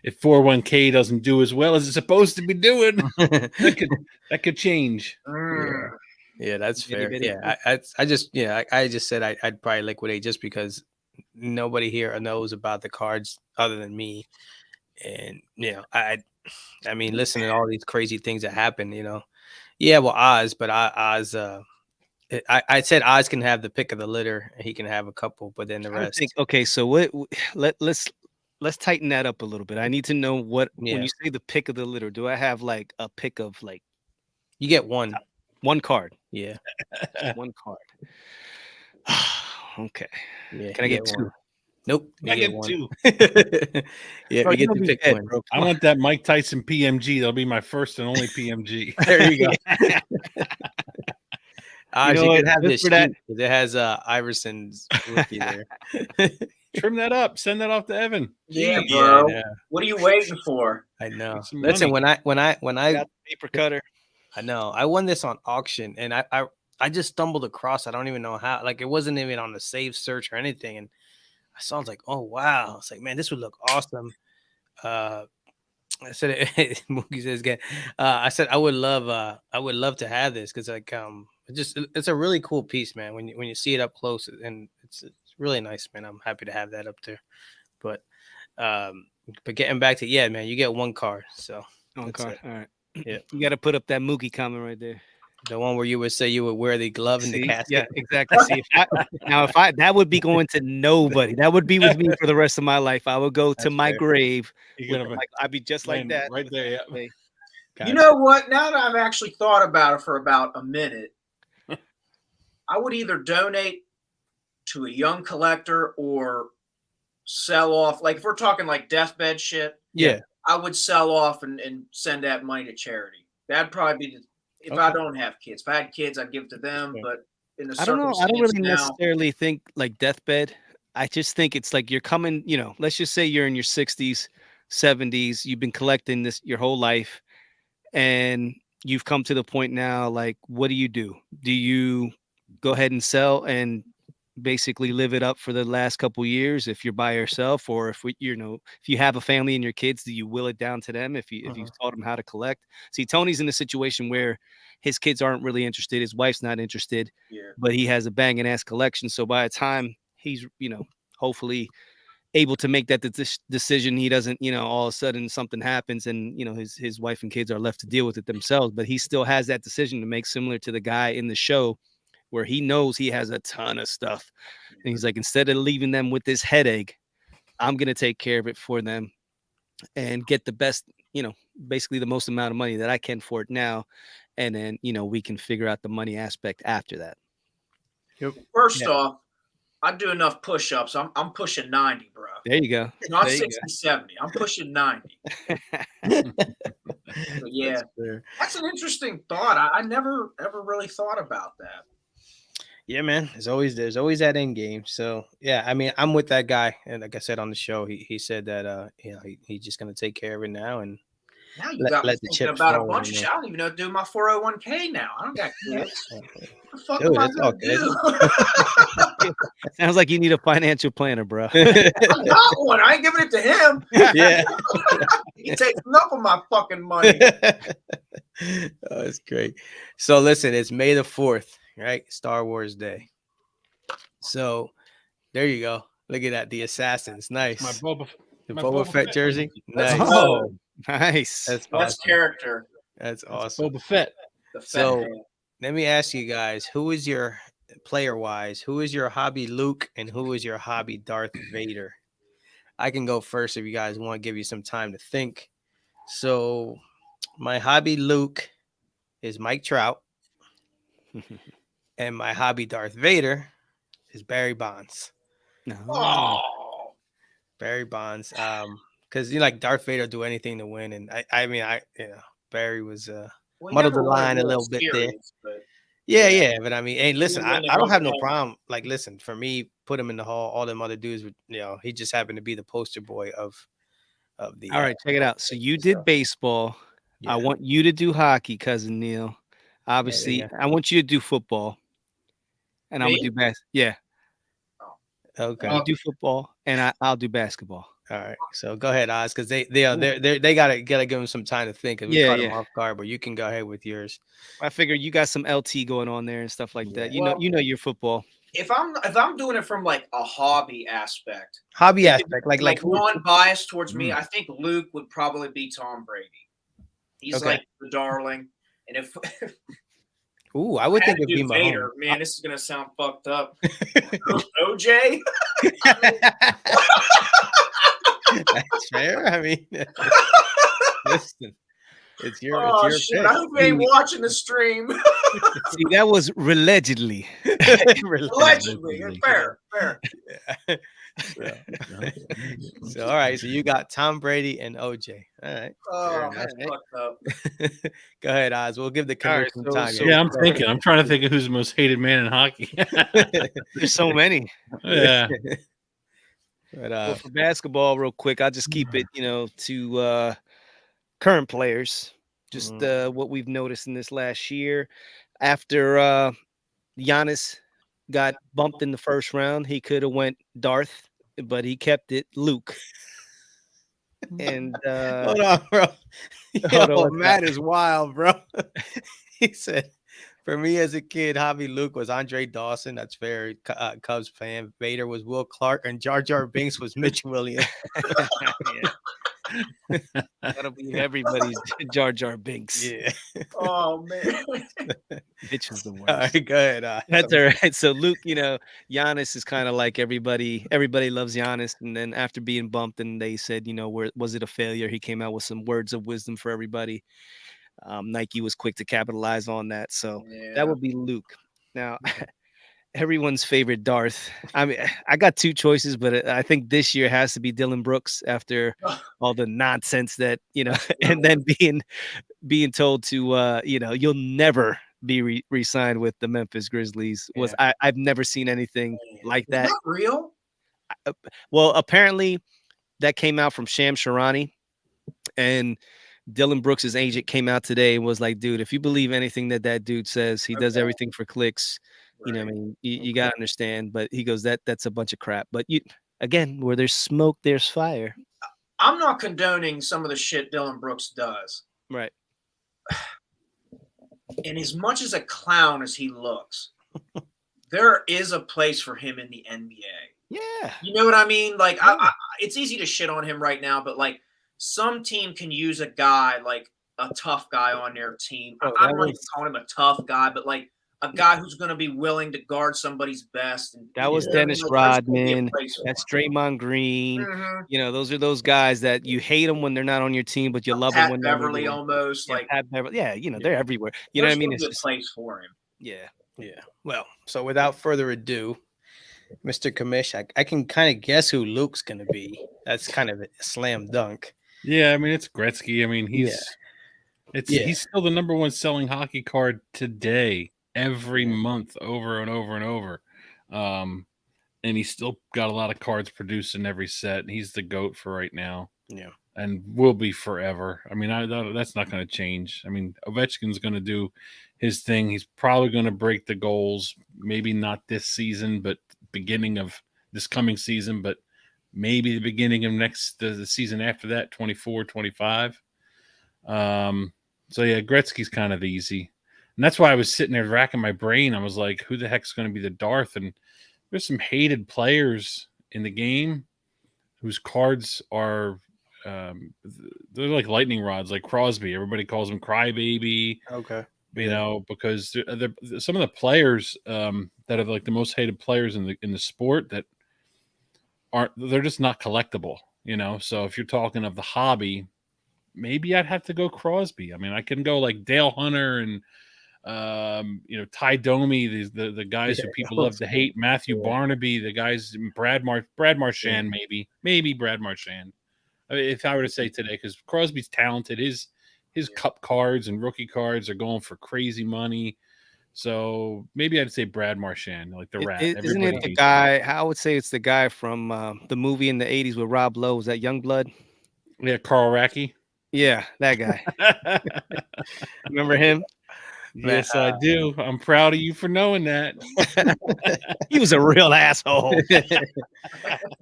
if 401k doesn't do as well as it's supposed to be doing, that could change. Mm. Yeah, that's fair. Bitty, bitty. Yeah, I just I just said I'd probably liquidate just because nobody here knows about the cards other than me, and I mean, listening to all these crazy things that happen, yeah, well, Oz, but Oz, I said Oz can have the pick of the litter, and he can have a couple, but then the I rest, think, okay, so let's tighten that up a little bit. I need to know when Yeah. you say the pick of the litter, do I have like a pick of like you get one, one card? yeah, Just one card. Okay. yeah. Can I you get two? one. Nope, you I get one. two. Yeah, Bro, you get know to me pick dead, one. bro. I want that Mike Tyson PMG. That'll be my first and only PMG. There you go. Oz, know you what? can have Just this for that- sheet 'cause it has Iverson's rookie there. Trim that up. Send that off to Evan. Yeah, Jeez. bro. Yeah. What are you waiting for? I know. Get some Listen, money. when I Got the paper cutter. I know I won this on auction, and I just stumbled across. I don't even know how. Like, it wasn't even on the save search or anything, and I saw. I was like, oh wow! It's like, man, this would look awesome. I said, Mookie says again. I said I would love to have this because it's a really cool piece, man. When you see it up close, and it's really nice, man. I'm happy to have that up there. But getting back to, yeah, man, you get one card, so One that's card. it. All right. Yeah. You got to put up that Mookie comment right there. The one where you would say you would wear the glove in the See? casket. Yeah, exactly. See, if I that would be going to nobody. That would be with me for the rest of my life. I would go to That's my fair. grave. You're with gonna I'd be just like land that. right there. Yeah. Hey, You know what? Now that I've actually thought about it for about a minute, I would either donate to a young collector or sell off. Like, if we're talking like deathbed shit, Yeah. I would sell off and send that money to charity. That'd probably be if I Okay. don't have kids. If I had kids, I'd give to them. Yeah. But in the I don't know. I don't circumstance really now, necessarily think like deathbed. I just think it's like you're coming, let's just say you're in your 60s, 70s, you've been collecting this your whole life, and you've come to the point now, like, what do? Do you go ahead and sell and basically live it up for the last couple years if you're by yourself, or if if you have a family and your kids, do you will it down to them if you've taught them how to collect? See, Tony's in a situation where his kids aren't really interested, his wife's not interested, yeah. but he has a banging ass collection. So by the time he's hopefully able to make that decision, he doesn't all of a sudden something happens and his wife and kids are left to deal with it themselves. But he still has that decision to make, similar to the guy in the show where he knows he has a ton of stuff, and he's like, instead of leaving them with this headache, I'm gonna take care of it for them and get the best, basically the most amount of money that I can for it now, and then we can figure out the money aspect after that. First off, I do enough push-ups. I'm pushing 90, bro. There you go. Not There you 60, 70. I'm pushing 90. But yeah, that's an interesting thought. I never ever really thought about that. Yeah, man. There's always that end game. So yeah, I mean, I'm with that guy, and like I said on the show, he said that he's just gonna take care of it now, and Now you got me let the thinking chips about a fall bunch in of there. shit. I don't even know how to do my 401k now. I don't got kids. What the fuck Dude, am I it's all gonna do? Sounds like you need a financial planner, bro. I got one. I ain't giving it to him. Yeah. He takes enough of my fucking money. Oh, it's great. So listen, it's May the 4th, right? Star Wars Day. So there you go. Look at that. The Assassins. Nice. My The My Boba Boba Fett Fett jersey. Let's Nice. go. Oh, nice. That's That's awesome. character. That's That's awesome. Boba Fett. The Fett So man. let me ask you guys, who is your player wise? Who is your hobby Luke and who is your hobby Darth Vader? I can go first if you guys want to give you some time to think. So my hobby Luke is Mike Trout, and my hobby Darth Vader is Barry Bonds. No. Oh, Barry Bonds. Because you know, like Darth Vader do anything to win, and I mean, Barry was well, he muddled the never won line a World little bit there. Series, but Yeah, yeah. yeah, but I mean, hey, listen, He won the I don't have no Home Run. problem. Like, listen, for me, put him in the hall. All them other dudes, would, you know, he just happened to be the poster boy of the. All right, check it out. So you did baseball. Yeah. I want you to do hockey, cousin Neil. Obviously, yeah. I want you to do football, and I'm Me? gonna do Yeah, Okay. you do football, and I'll do basketball. All right. So go ahead, Oz, because they gotta give him some time to think. Cause we Yeah, caught him yeah. off guard, but you can go ahead with yours. I figure you got some LT going on there and stuff like that. Yeah. You know your football. If I'm doing it from like a hobby aspect, Hobby if it- aspect, like who? non-biased towards me, Mm. I think Luke would probably be Tom Brady. He's Okay. like the darling, and if Ooh, I would I had think to it'd be do Mahomes. Vader, man, this is gonna sound fucked up. OJ, That's fair. I mean, listen, it's your oh shit! pick. I hope you ain't watching the stream. See, that was allegedly. Allegedly, fair. Yeah. So all right, so you got Tom Brady and OJ. All right. Oh, enough. that's fucked up. Go ahead, Oz. We'll give the All right, commission time. so- Yeah, I'm thinking. I'm trying to think of who's the most hated man in hockey. There's so many. Yeah. But Well, for basketball, real quick, I'll just keep it, to current players. Just what we've noticed in this last year. After Giannis got bumped in the first round, he could have went Darth, but he kept it Luke. And hold on, bro. hold on, Yo, what's Matt is wild, bro. He said, for me as a kid, hobby Luke was Andre Dawson. That's fair. Cubs fan. Vader was Will Clark, and Jar Jar Binks was Mitch Williams. that'll be everybody's Jar Jar Binks. Yeah. Oh man. Mitch is the worst. All right, go ahead. That's all right. So Luke, Giannis is kind of like everybody. Everybody loves Giannis, and then after being bumped, and they said, was it a failure? He came out with some words of wisdom for everybody. Nike was quick to capitalize on that, so that would be Luke. Now, everyone's favorite Darth. I mean, I got two choices, but I think this year has to be Dylan Brooks after all the nonsense that and then being told to you'll never be re-signed with the Memphis Grizzlies. I've never seen anything like that. Is that real? Well, apparently that came out from Sham Sharani, and Dylan Brooks' agent came out today and was like, dude, if you believe anything that dude says, he does everything for clicks. Right. I mean, you got to understand, but he goes, that's a bunch of crap. But again, where there's smoke, there's fire. I'm not condoning some of the shit Dylan Brooks does. Right. And as much as a clown as he looks, there is a place for him in the NBA. Yeah. You know what I mean? Like, it's easy to shit on him right now, but like some team can use a guy, like a tough guy on their team. I'm not even calling him a tough guy, but like a guy who's going to be willing to guard somebody's best. And that was Dennis Rodman. That's Draymond Green. Mm-hmm. Those are those guys that you hate them when they're not on your team, but you love them when they're Beverly almost. Yeah, like Pat Beverly. Yeah, they're everywhere. You know what I mean? It's a place for him. Yeah. Yeah. Well, so without further ado, Mr. Kamish, I can kind of guess who Luke's going to be. That's kind of a slam dunk. Yeah, I mean, it's Gretzky. I mean, he's still the number one selling hockey card today, every month, over and over and over. And he's still got a lot of cards produced in every set. He's the GOAT for right now. Yeah. And will be forever. I mean, that's not going to change. I mean, Ovechkin's going to do his thing. He's probably going to break the goals. Maybe not this season, but beginning of this coming season, but maybe the beginning of the season after that, 24, 25. So yeah, Gretzky's kind of easy. And that's why I was sitting there racking my brain. I was like, who the heck's going to be the Darth? And there's some hated players in the game, whose cards are they're like lightning rods, like Crosby. Everybody calls him Crybaby. Okay. You know, because some of the players that are like the most hated players in the sport that they're just not collectible. You know, so if you're talking of the hobby, maybe I'd have to go Crosby. I mean, I can go like Dale Hunter and you know, Ty Domi, the guys who people love to hate, Matthew Barnaby, the guys, Brad Marchand, maybe Brad Marchand. I mean, if I were to say today, because Crosby's talented, his cup cards and rookie cards are going for crazy money. So maybe I'd say Brad Marchand, like the Rat. Isn't it the hates guy? I would say it's the guy from the movie in the '80s with Rob Lowe. Was that Youngblood? him. Yeah, Carl Racky. Yeah, that guy. Remember him? Yes, I do. I'm proud of you for knowing that. He was a real asshole.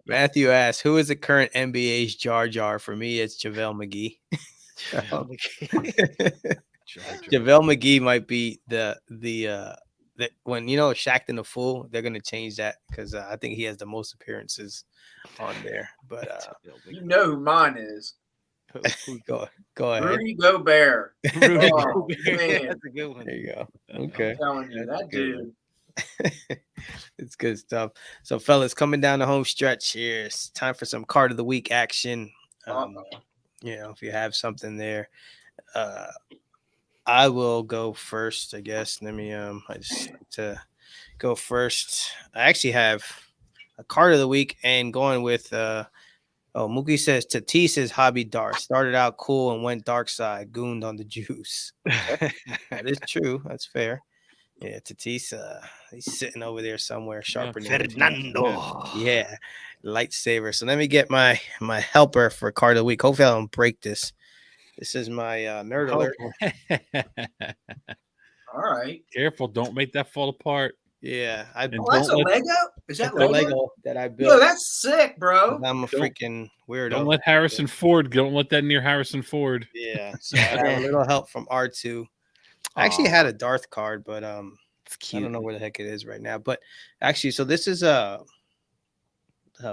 Matthew asks, "Who is the current NBA's Jar Jar?" For me, it's JaVale McGee. JaVale McGee might be the when Shaq and the Fool, they're gonna change that because I think he has the most appearances on there. But you know who mine is. go ahead. Rudy Gobert. Rudy Oh, Gobert. man. That's a good one. There you go. Okay. I'm telling you, That's that good. dude. It's good stuff. So, fellas, coming down the home stretch here, it's time for some card of the week action. If you have something there, I will go first, I guess. Let me I just like to go first. I actually have a card of the week and going with Mookie says Tatis's hobby dart started out cool and went dark side, gooned on the juice. Okay. That is true. That's fair. Yeah, Tatis, he's sitting over there somewhere sharpening. Fernando. Yeah, lightsaber. So let me get my helper for card of the week. Hopefully I don't break this. This is my nerd alert. All right. Careful, don't make that fall apart. Yeah, that's a Lego? Is that the Lego? Lego that I built? Yo, that's sick, bro. I'm a freaking weirdo. Don't let Harrison Ford. Don't let that near Harrison Ford. Yeah, so I got a little help from R2. I actually had a Darth card, but it's cute. I don't know where the heck it is right now. But actually, so this is how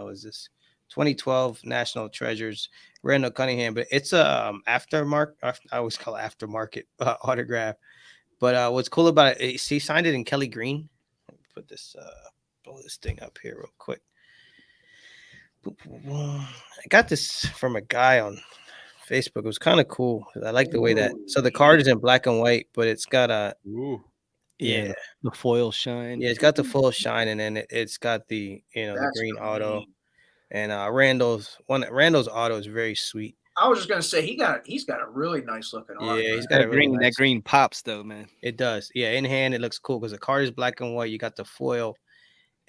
is this? 2012 National Treasures, Randall Cunningham, but it's a aftermarket. I always call it aftermarket autograph. But what's cool about it, he signed it in Kelly Green. Put this blow this thing up here real quick. I got this from a guy on Facebook. It was kind of cool. I like the way that. So the card is in black and white, but it's got a the foil shine. Yeah, it's got the full shine, and then it's got the the green auto. And Randall's auto is very sweet. I was just gonna say he's got a really nice looking auto. Yeah, he's got that green pops though, man. It does. Yeah, in hand it looks cool because the card is black and white. You got the foil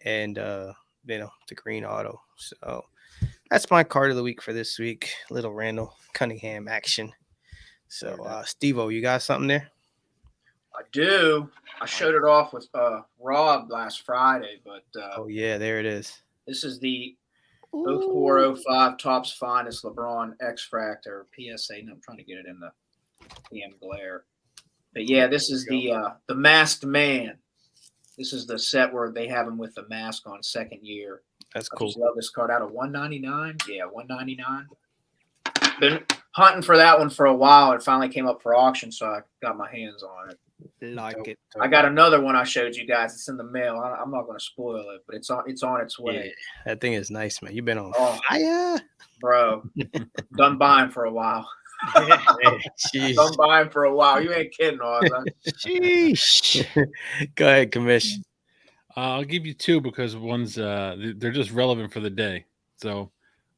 and the green auto. So that's my card of the week for this week. Little Randall Cunningham action. So Steve-O, you got something there? I do. I showed it off with Rob last Friday, but oh yeah, there it is. This is the 0405 Topps Finest LeBron X Fractor PSA. No, I'm trying to get it in the PM glare. But yeah, this is the Masked Man. This is the set where they have him with the mask on second year. That's cool. I just love this card out of $199. Yeah, $199. Been hunting for that one for a while. It finally came up for auction, so I got my hands on it. It. I got another one I showed you guys. It's in the mail. I'm not going to spoil it, but it's on its way. Yeah, that thing is nice, man. You've been on fire, bro. Done buying for a while. Done buying for a while. You ain't kidding, Oz. Sheesh. Go ahead, Commish. I'll give you two because one's they're just relevant for the day. So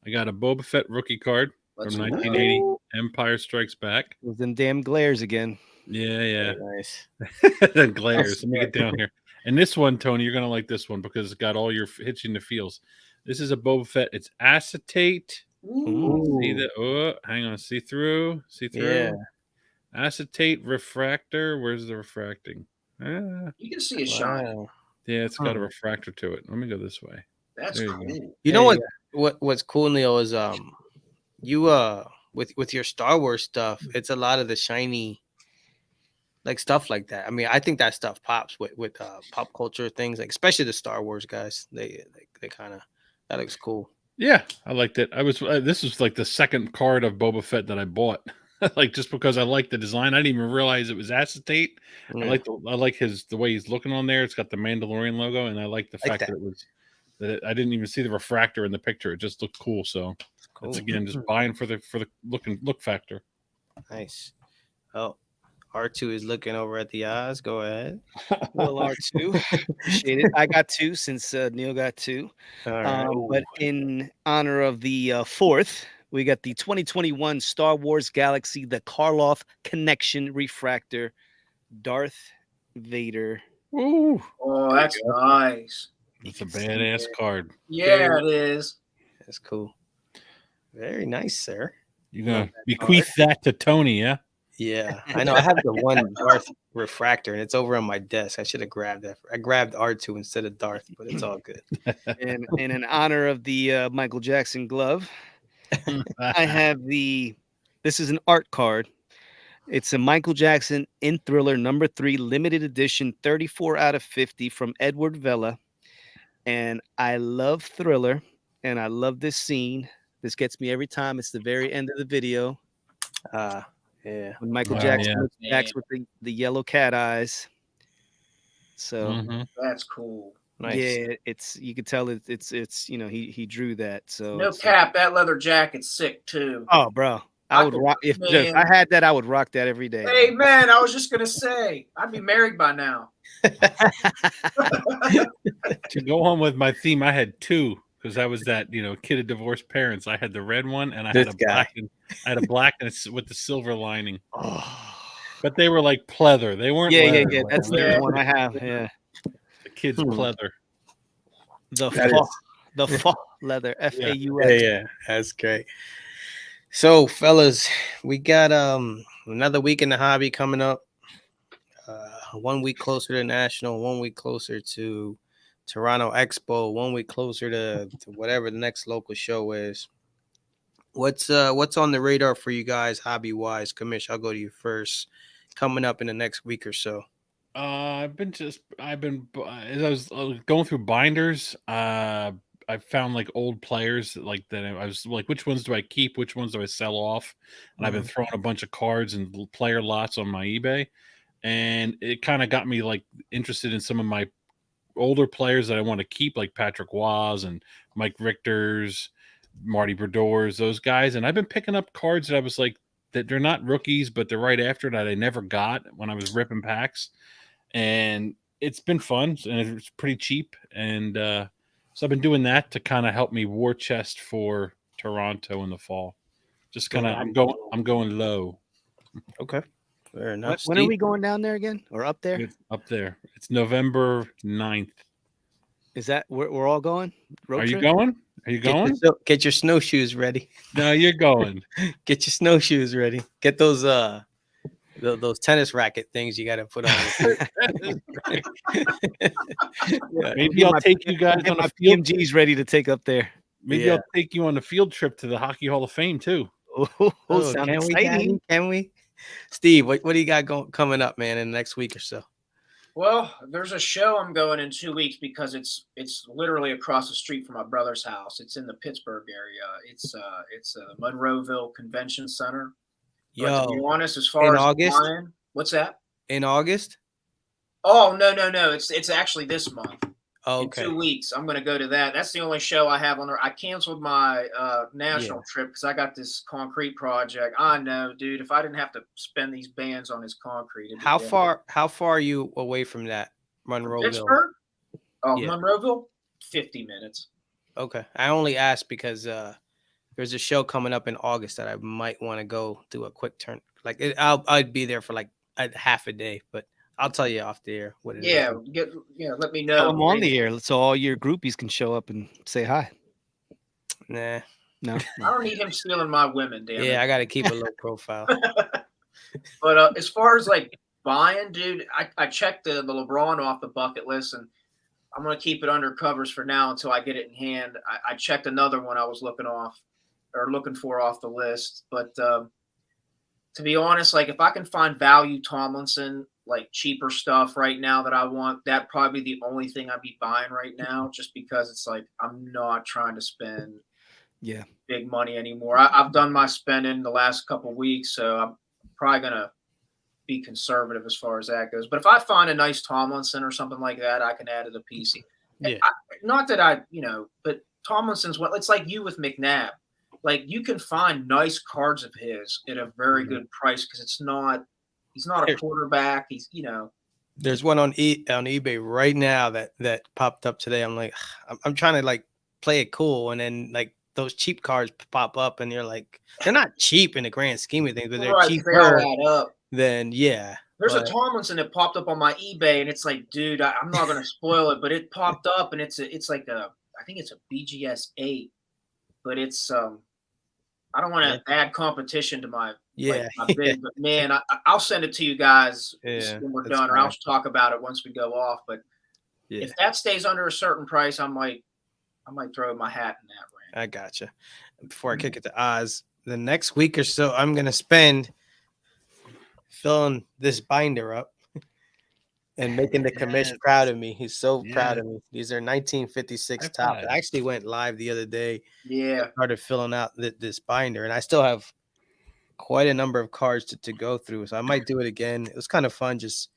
I got a Boba Fett rookie card from 1980, Empire Strikes Back. With them damn glares again. Yeah. Nice. The glares. Let me get down here. And this one, Tony, you're going to like this one because it's got all your hits in the feels. This is a Boba Fett. It's acetate. Ooh. See that? Oh, hang on. See through. Yeah. Acetate refractor. Where's the refracting? You can see a shine. Yeah, it's got a refractor to it. Let me go this way. That's cool. You know what's cool, Neil, is you with your Star Wars stuff, it's a lot of the shiny like stuff like that. I mean, I think that stuff pops with pop culture things, like especially the Star Wars guys. They kind of, that looks cool. Yeah, I liked it. I was this was like the second card of Boba Fett that I bought, like just because I liked the design. I didn't even realize it was acetate. Yeah, I like the way he's looking on there. It's got the Mandalorian logo, and I like the like fact that. that it was I didn't even see the refractor in the picture. It just looked cool. So it's Cool. again just buying for the look factor. Nice. Oh, R2 is looking over at the eyes. Go ahead. Well, R2, appreciate it. I got 2 since Neil got 2. All right. But in honor of the 4th, we got the 2021 Star Wars Galaxy, the Karloff Connection Refractor, Darth Vader. Ooh, Oh, that's nice. it's a badass card. Yeah, it is. That's cool. Very nice, sir. You're gonna Love that bequeath that to Tony, yeah? Yeah, I know. I have the one Darth refractor, and it's over on my desk. I should have grabbed that. I grabbed R2 instead of Darth, but it's all good. And in honor of the Michael Jackson glove, I have this is an art card. It's a Michael Jackson in Thriller number 3 limited edition 34 out of 50 from Edward Vela. And I love Thriller and I love this scene. This gets me every time. It's the very end of the video Yeah. when Michael Oh, Jackson yeah. looks back with the yellow cat eyes. So Mhm. That's cool. Nice. yeah, it's you can tell it's you know he drew that. So No it's, cap, that leather jacket's sick too. oh bro, I would rock if Man. I had that. I would rock that every day. Hey man, I was just gonna say, I'd be married by now. To go on with my theme, I had two because I was that kid of divorced parents. I had the red one, and I had This a guy. black, and I had a black and it's with the silver lining. Oh. But they were like pleather. They weren't. Yeah, leather. yeah. That's Yeah. the one I have. Yeah, The kids Hmm. pleather. the That fa, is- the fa leather Yeah, FAUX. yeah, that's great. So, fellas, we got another week in the hobby coming up. 1 week closer to National, 1 week closer to Toronto Expo, 1 week closer to whatever the next local show is. What's on the radar for you guys hobby wise? Commish, I'll go to you first. Coming up in the next week or so. I've been as I was going through binders. I found like old players like that. I was like, which ones do I keep? Which ones do I sell off? And I've been throwing a bunch of cards and player lots on my eBay, and it kind of got me like interested in some of my older players that I want to keep, like Patrick Waz and Mike Richter's, Marty Brodeurs, those guys. And I've been picking up cards that I was like that they're not rookies, but they're right after that I never got when I was ripping packs. And it's been fun and it's pretty cheap. And so I've been doing that to kind of help me war chest for Toronto in the fall. Just kind of I'm going low. Okay. Fair enough. When are Steve? we going down there again or up there? It's up there. It's November 9th. Is that we're all going? Road Are you trip? going? Are you going? Get your snowshoes ready. No, you're going. Get your snowshoes ready. Get those tennis racket things you got to put on. Yeah. Maybe I'll take you guys on a field. PMG's ready to take up there. Maybe Yeah. I'll take you on a field trip to the Hockey Hall of Fame too. Oh, sounds can we, exciting. Daddy? Can we? Steve, what do you got coming up, man, in the next week or so? Well, there's a show I'm going in 2 weeks because it's literally across the street from my brother's house. It's in the Pittsburgh area. It's the Monroeville Convention Center. But to be Yo, honest, as far in as August? buying, what's that? in August? Oh no. It's actually this month. Oh, In okay. 2 weeks, I'm going to go to that. That's the only show I have on there. I canceled my national trip because I got this concrete project. I know, dude. If I didn't have to spend these bands on this concrete, it'd be How different. far are you away from that, Monroeville? Pittsburgh? Oh, Yeah. Monroeville? 50 minutes. Okay. I only asked because there's a show coming up in August that I might want to go do a quick turn. Like I'd be there for like a half a day, but I'll tell you off the air what it is. Let me Tell know. them on the air so all your groupies can show up and say hi. Nah. No. I don't need him stealing my women, damn Yeah, it. I got to keep a low profile. But as far as like buying, dude, I checked the LeBron off the bucket list, and I'm gonna keep it under covers for now until I get it in hand. I checked another one I was looking for off the list, but to be honest, like if I can find value Tomlinson, like cheaper stuff right now that I want, that probably the only thing I'd be buying right now, just because it's like I'm not trying to spend Yeah. big money anymore. I've done my spending the last couple weeks, so I'm probably gonna be conservative as far as that goes. But if I find a nice Tomlinson or something like that, I can add to the PC. Yeah. Not that I, but Tomlinson's what it's like you with McNabb. Like you can find nice cards of his at a very good price because he's not a There's- quarterback. There's one on on eBay right now that popped up today. I'm like, I'm trying to like play it cool, and then like those cheap cards pop up, and you're like, they're not cheap in the grand scheme of things, but they're Right, 'cause they all cheaper add up. than There's a But Tomlinson that popped up on my eBay, and it's like, dude, I'm not gonna spoil it, but it popped up, and it's like I think it's a BGS 8, but it's I don't want to add competition to my yeah, my bid, but man, I'll send it to you guys yeah, when we're that's done, or I'll fine. talk about it once we go off. But Yeah, if that stays under a certain price, I might throw my hat in that ring. I gotcha. Before I kick it to Oz, the next week or so, I'm gonna spend filling this binder up and making the commish Yes. proud of me. He's so proud Yeah. of me. These are 1956 High top. five. I actually went live the other day, Yeah, started filling out this binder, and I still have quite a number of cards to go through. So I might do it again. It was kind of fun just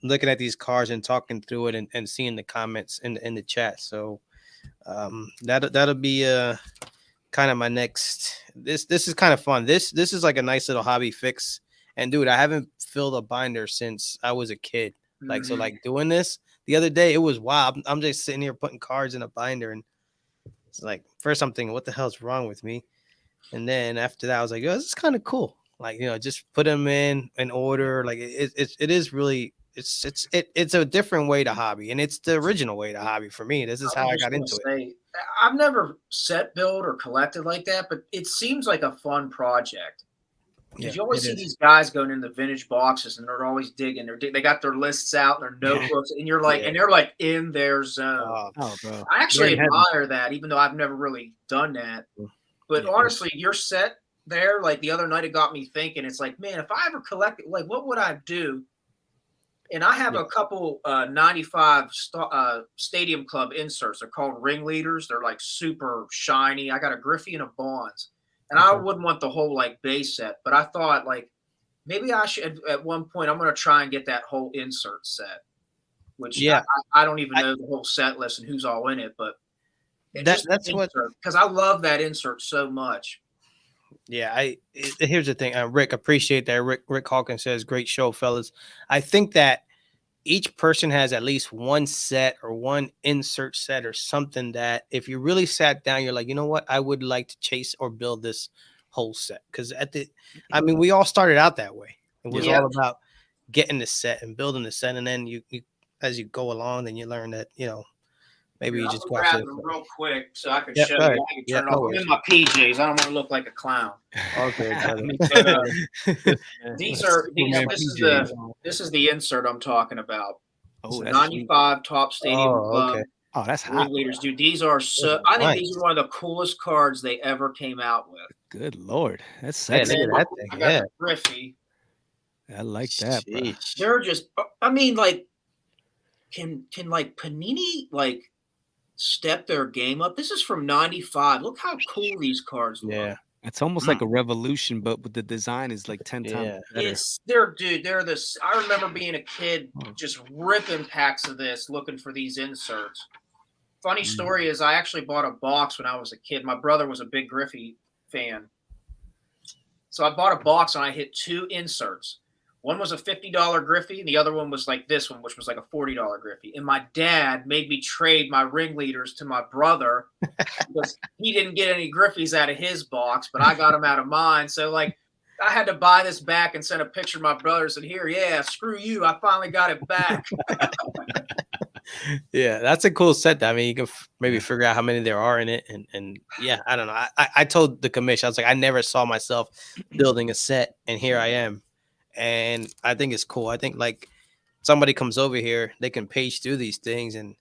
looking at these cards and talking through it and seeing the comments in the chat. So that'll be kind of my next. This is kind of fun. This is like a nice little hobby fix. And dude, I haven't filled a binder since I was a kid. Like so, Mhm. like doing this the other day, it was wild. I'm just sitting here putting cards in a binder, and it's like first I'm thinking, what the hell's wrong with me? And then after that, I was like, oh, this is kind of cool. Like just put them in order. Like it is really it's a different way to hobby, and it's the original way to hobby for me. This is I how was I just got gonna into it. say, I've never set build or collected like that, but it seems like a fun project. Yeah, Because you always it see is. these guys going in the vintage boxes and they're always digging. They got their lists out, their notebooks, and you're like, Yeah. and they're like in their zone. Oh, bro. I actually You're in heaven. admire that, even though I've never really done that. But Yeah. honestly, your set there, like the other night, it got me thinking. It's like, man, if I ever collected, like, what would I do? And I have Yeah. a couple 95 Stadium Club inserts. They're called ringleaders. They're like super shiny. I got a Griffey and a Bonds. And I Okay. wouldn't want the whole like base set, but I thought like maybe I should at one point I'm going to try and get that whole insert set, which Yeah. I don't even know the whole set list and who's all in it, but That's what. because I love that insert so much. Yeah, here's the thing, Rick. Appreciate that. Rick Hawkins says, "Great show, fellas." I think that each person has at least one set or one insert set or something that if you really sat down, you're like, you know what, I would like to chase or build this whole set. Because I mean, we all started out that way. It was Yeah. all about getting the set and building the set, and then you as you go along, then you learn that maybe you I'll just go grab after them the real quick so I can Yeah, show go you. ahead. I can Yeah, turn it no off. I'm worries. in my PJs. I don't want to look like a clown. Okay, brother. But, these are Superman this is the insert I'm talking about. Oh, It's that's sweet. 95 top Stadium Oh, Club okay. Oh, that's hot. ringleaders, dude. These are Those are I think these nice. are one of the coolest cards they ever came out with. Good Lord. That's Yeah, sexy. look at that thing. I got Yeah. the Griffey. I like that, bro. Sheesh. They're just I mean, like, can like Panini like step their game up? This is from 95. Look how cool these cards look. Yeah. It's almost like a revolution, but with the design is like 10 Yeah. times better. They're this. I remember being a kid just ripping packs of this, looking for these inserts. Funny story is I actually bought a box when I was a kid. My brother was a big Griffey fan. So I bought a box and I hit 2 inserts. One was a $50 Griffey, and the other one was like this one, which was like a $40 Griffey. And my dad made me trade my ringleaders to my brother because he didn't get any Griffies out of his box, but I got them out of mine. So like I had to buy this back and send a picture to my brothers and here, yeah, screw you. I finally got it back. Yeah, that's a cool set. I mean, you can maybe figure out how many there are in it, and yeah, I don't know. I told the commission, I was like, I never saw myself building a set, and here I am, and I think it's cool. I think like somebody comes over here, they can page through these things, and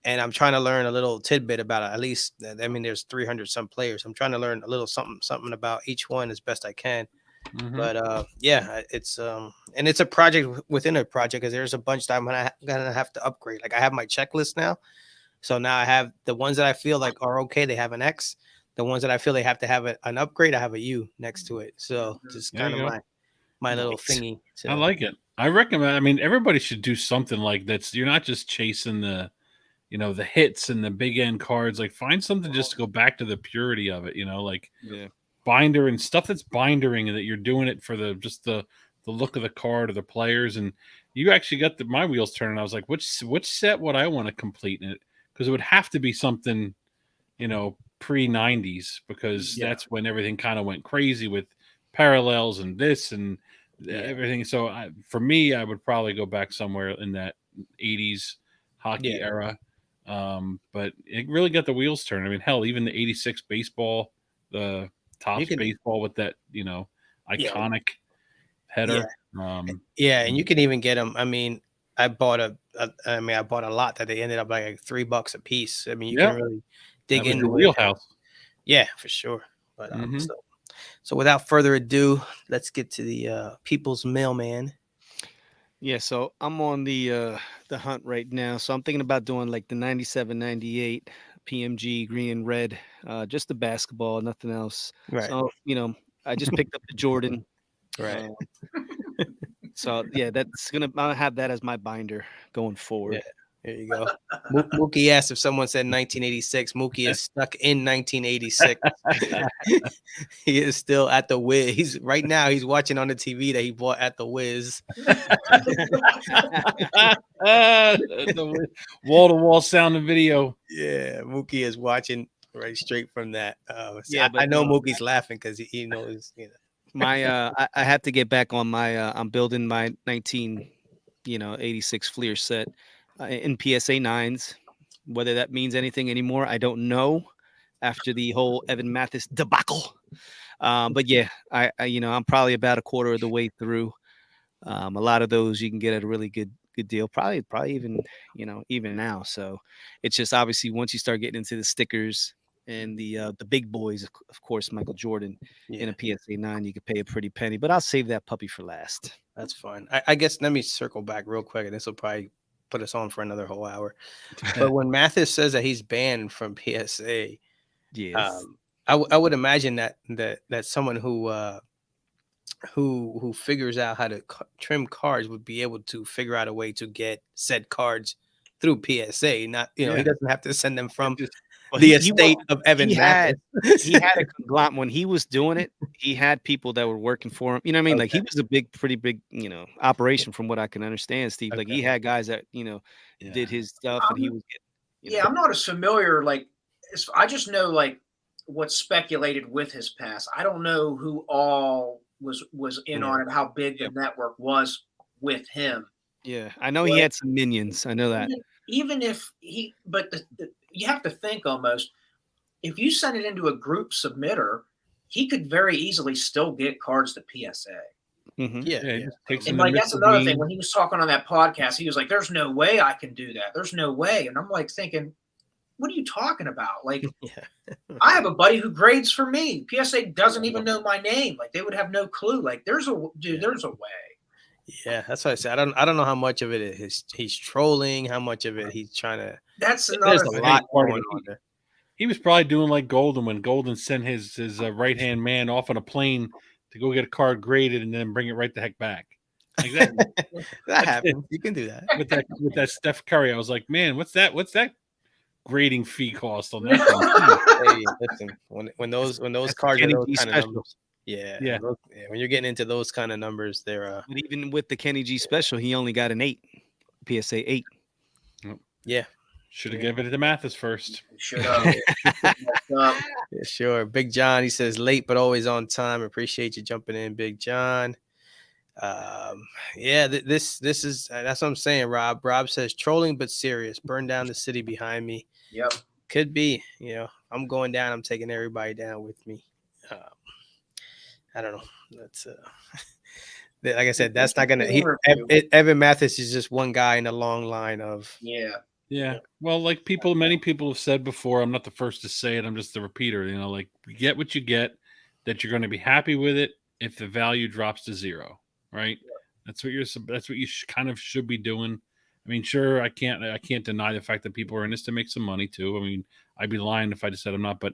I'm trying to learn a little tidbit about it. At least, I mean, there's 300 some players. I'm trying to learn a little something about each one as best I can. But yeah, it's and it's a project within a project because there's a bunch that I'm gonna have to upgrade. Like I have my checklist now, so now I have the ones that I feel like are okay. They have an X. the ones that I feel they have to have an upgrade, I have a U next to it. So just There kind you of go. my little Nice. thingy. I To, like it. I recommend. I mean, everybody should do something like that's. You're not just chasing the, the hits and the big end cards. Like, find something just to go back to the purity of it. Like Yeah. binder and stuff that's bindering, and that you're doing it for the look of the card or the players. And you actually got my wheels turning. I was like, which set would I want to complete in it? Because it would have to be something, pre 90s, because Yeah. that's when everything kind of went crazy with parallels and this and Yeah. everything. So for me, I would probably go back somewhere in that 80s hockey Yeah. era. But it really got the wheels turning. I mean, hell, even the 86 baseball, the you Topps can, baseball with that, yeah, iconic yeah, header. yeah, and you can even get them. I mean, I bought I bought a lot that they ended up like $3 a piece. I mean, you can Yeah, really that dig was your into it. wheelhouse. Yeah, for sure. But Mhm. so without further ado, let's get to the people's mailman. Yeah, so I'm on the hunt right now. So I'm thinking about doing like the 97, 98 PMG green and red, just the basketball, nothing else. Right. So, I just picked up the Jordan. Right. Uh, so yeah, I'll have that as my binder going Yeah. forward. There you go. Mookie asked if someone said 1986. Mookie is stuck in 1986. He is still at the Wiz. He's right now. He's watching on the TV that he bought at the Wiz. The wall to wall sound and video. Yeah, Mookie is watching right straight from that. Yeah, I but know no, Mookie's laughing because he knows. I have to get back on my I'm building my 86 Fleer set in PSA 9s. Whether that means anything anymore, I don't know after the whole Evan Mathis debacle. But yeah, I'm probably about a quarter of the way through. A lot of those you can get at a really good deal. Probably even even now. So it's just obviously once you start getting into the stickers and the big boys, of course, Michael Jordan in Yeah, a PSA 9, you could pay a pretty penny. But I'll save that puppy for last. that's fine. I guess let me circle back real quick, and this will probably put us on for another whole hour. But when Mathis says that he's banned from PSA, Yes. I would imagine that someone who figures out how to trim cards would be able to figure out a way to get said cards through PSA. Not he Yeah. doesn't have to send them from Well, the estate of Evan he had Mathis. he had a conglomerate when he was doing it. He had people that were working for him. You know what I mean? Like he Okay. was a pretty big, operation from what I can understand, Steve. Like Okay. he had guys that Yeah. did his stuff, and he was getting, Yeah, I'm not as familiar. Like, I just know like what's speculated with his past. I don't know who all was in Yeah. on it, how big the network was with him. Yeah, I know he But had some minions. I know that. even if but you have to think almost if you send it into a group submitter, he could very easily still get cards to PSA. Mhm. Yeah, Yeah, he yeah. just takes And in the like that's Mr. another thing. Bean. When he was talking on that podcast, he was like, "There's no way I can do that. There's no way." And I'm like thinking, "What are you talking about? Like, Yeah. I have a buddy who grades for me. PSA doesn't even know my name. Like, they would have no clue. Like, there's a way." Yeah, that's what I said. I don't know how much of it is he's trolling, how much of it he's trying to. That's There's another a thing. lot part going of it. on there. He was probably doing like Golden when Golden sent his right hand man off on a plane to go get a card graded and then bring it right the heck back. Like that. That happens. You can do that. with that Steph Curry, I was like, man, what's that grading fee cost on that thing? Hey, listen, when those That's cards are Kenny those G kind of special. numbers, yeah, Yeah. when you're getting into those kind of numbers, they're But even with the Kenny G special, he only got an 8, PSA 8. yeah, Should have given it to Mathis first. Should have. yeah, sure. Big John, he says late but always on time. Appreciate you jumping in, Big John. Yeah, this is that's what I'm saying. Rob says trolling but serious. Burn down the city behind me. Yep. Could be. I'm going down. I'm taking everybody down with me. I don't know. That's like I said, that's not gonna. Evan Mathis is just one guy in a long line of. Yeah. Yeah. Well, like many people have said before, I'm not the first to say it. I'm just the repeater. Like you get what you get, that you're going to be happy with it if the value drops to zero, right? That's what you kind of should be doing. I mean, sure, I can't deny the fact that people are in this to make some money too. I mean, I'd be lying if I just said I'm not, but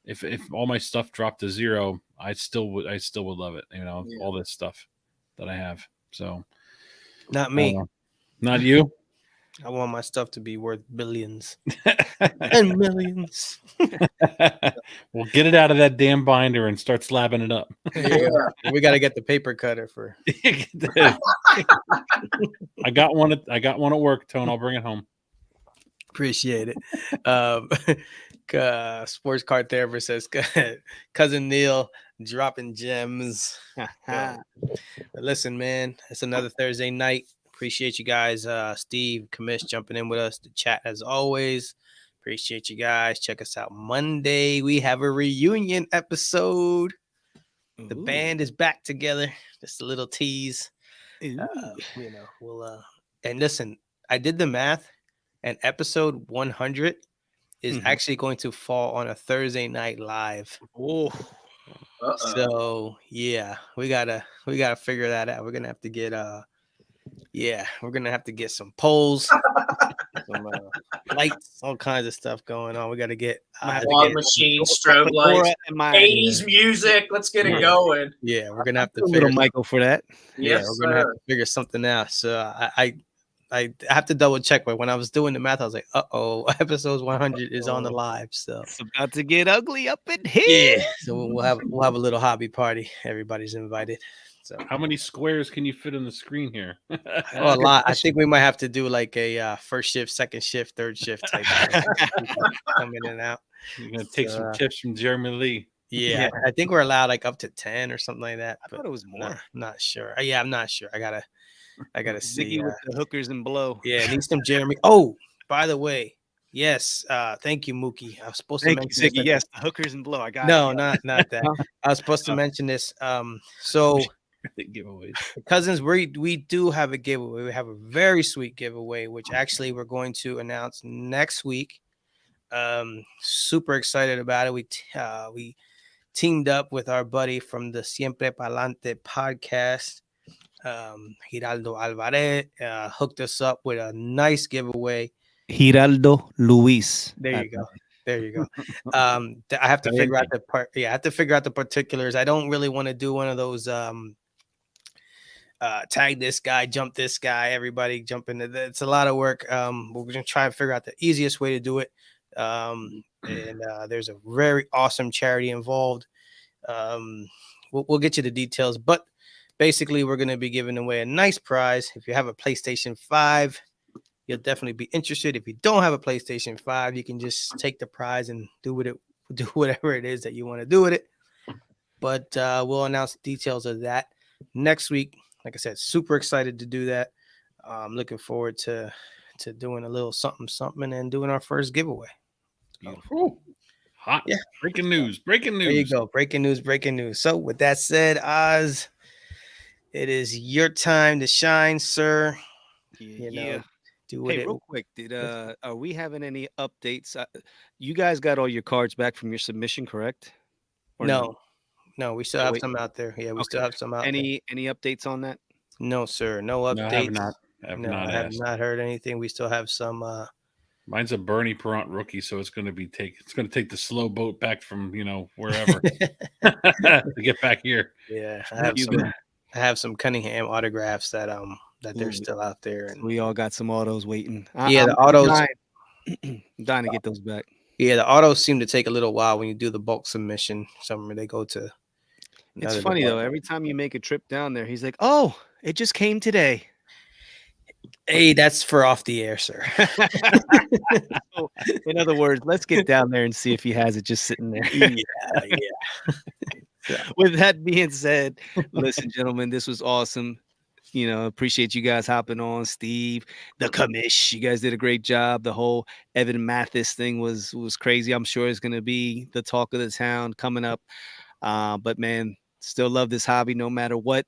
if all my stuff dropped to zero, I still would love it. Yeah. All this stuff that I have. So Not I don't me. know. Not you. I want my stuff to be worth billions and millions. Well, get it out of that damn binder and start slapping it up. Yeah. We got to get the paper cutter for. I got one. I got one at work, Tone. I'll bring it home. Appreciate it. Um, Sports card therapist says, cousin Neil dropping gems. But listen, man, it's another Thursday night. Appreciate you guys. Steve, Kamish jumping in with us. The chat as always. Appreciate you guys. Check us out Monday. We have a reunion episode. The band is back together. Just a little tease. We'll and listen, I did the math, and episode 100 is actually going to fall on a Thursday night live. Oh, so yeah, we gotta figure that out. We're gonna have to get we're gonna have to get some polls, some lights, all kinds of stuff going on. We gotta get fog machine, strobe lights, 80s music. Let's get it going. Yeah, we're gonna have to figure Michael for that. Yes, we're gonna have to figure something out. So I have to double check, but when I was doing the math, I was like, episode 100 is on the live. So it's about to get ugly up in here. Yeah. So we'll have a little hobby party. Everybody's invited. So how many squares can you fit on the screen here? A lot. I think we might have to do like a first shift, second shift, third shift type come in and out. You're gonna take some tips from Jeremy Lee. Yeah, I think we're allowed like up to 10 or something like that. I thought it was more. Not sure. Yeah, I'm not sure. I gotta see with the hookers and blow. Yeah, need some Jeremy. Oh, by the way, yes. Thank you, Mookie. I was supposed to mention Ziggy, yes, the hookers and blow. I got no, it. not that. I was supposed to mention this. So giveaways. Cousins, we do have a giveaway. We have a very sweet giveaway, which actually we're going to announce next week. Super excited about it. We teamed up with our buddy from the Siempre Palante podcast. Giraldo Alvarez hooked us up with a nice giveaway. Giraldo Luis. There you go. I have to figure out the part. Yeah, I have to figure out the particulars. I don't really want to do one of those tag this guy, jump this guy, everybody jump into that. It's a lot of work. We're gonna try and figure out the easiest way to do it. And there's a very awesome charity involved. We'll get you the details, but basically we're going to be giving away a nice prize. If you have a PlayStation 5, you'll definitely be interested. If you don't have a PlayStation 5, you can just take the prize and do whatever it is that you want to do with it. But we'll announce details of that next week. Like I said, super excited to do that. I'm looking forward to doing a little something and doing our first giveaway. Beautiful. Hot. Yeah. Breaking news. There you go. Breaking news. So with that said, Oz, it is your time to shine, sir. Yeah. Do it. Real quick, are we having any updates? You guys got all your cards back from your submission, correct? Or no, we still have some out there. Yeah, we still have some out there. Any updates on that? No, sir. No updates. No, I have not heard anything. We still have some. Mine's a Bernie Perrant rookie, so it's going to take the slow boat back from wherever to get back here. Yeah, I have some Cunningham autographs that they're still out there, and we all got some autos waiting. The autos. I'm dying to get those back. Yeah, the autos seem to take a little while when you do the bulk submission. Somewhere they go to. It's funny though. Every time you make a trip down there, he's like, "Oh, it just came today." Hey, that's for off the air, sir. So, in other words, let's get down there and see if he has it just sitting there. Yeah. With that being said, listen, gentlemen, this was awesome. Appreciate you guys hopping on. Steve, the commish, you guys did a great job. The whole Evan Mathis thing was crazy. I'm sure it's going to be the talk of the town coming up. But man, still love this hobby no matter what.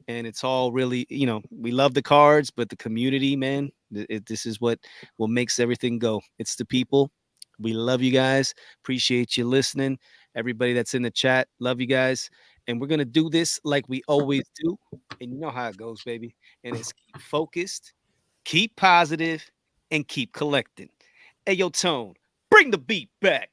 And it's all really, we love the cards, but the community, man, this is what makes everything go. It's the people. We love you guys. Appreciate you listening. Everybody that's in the chat, love you guys. And we're going to do this like we always do. And you know how it goes, baby. And it's keep focused, keep positive, and keep collecting. Hey, yo, Tone, bring the beat back.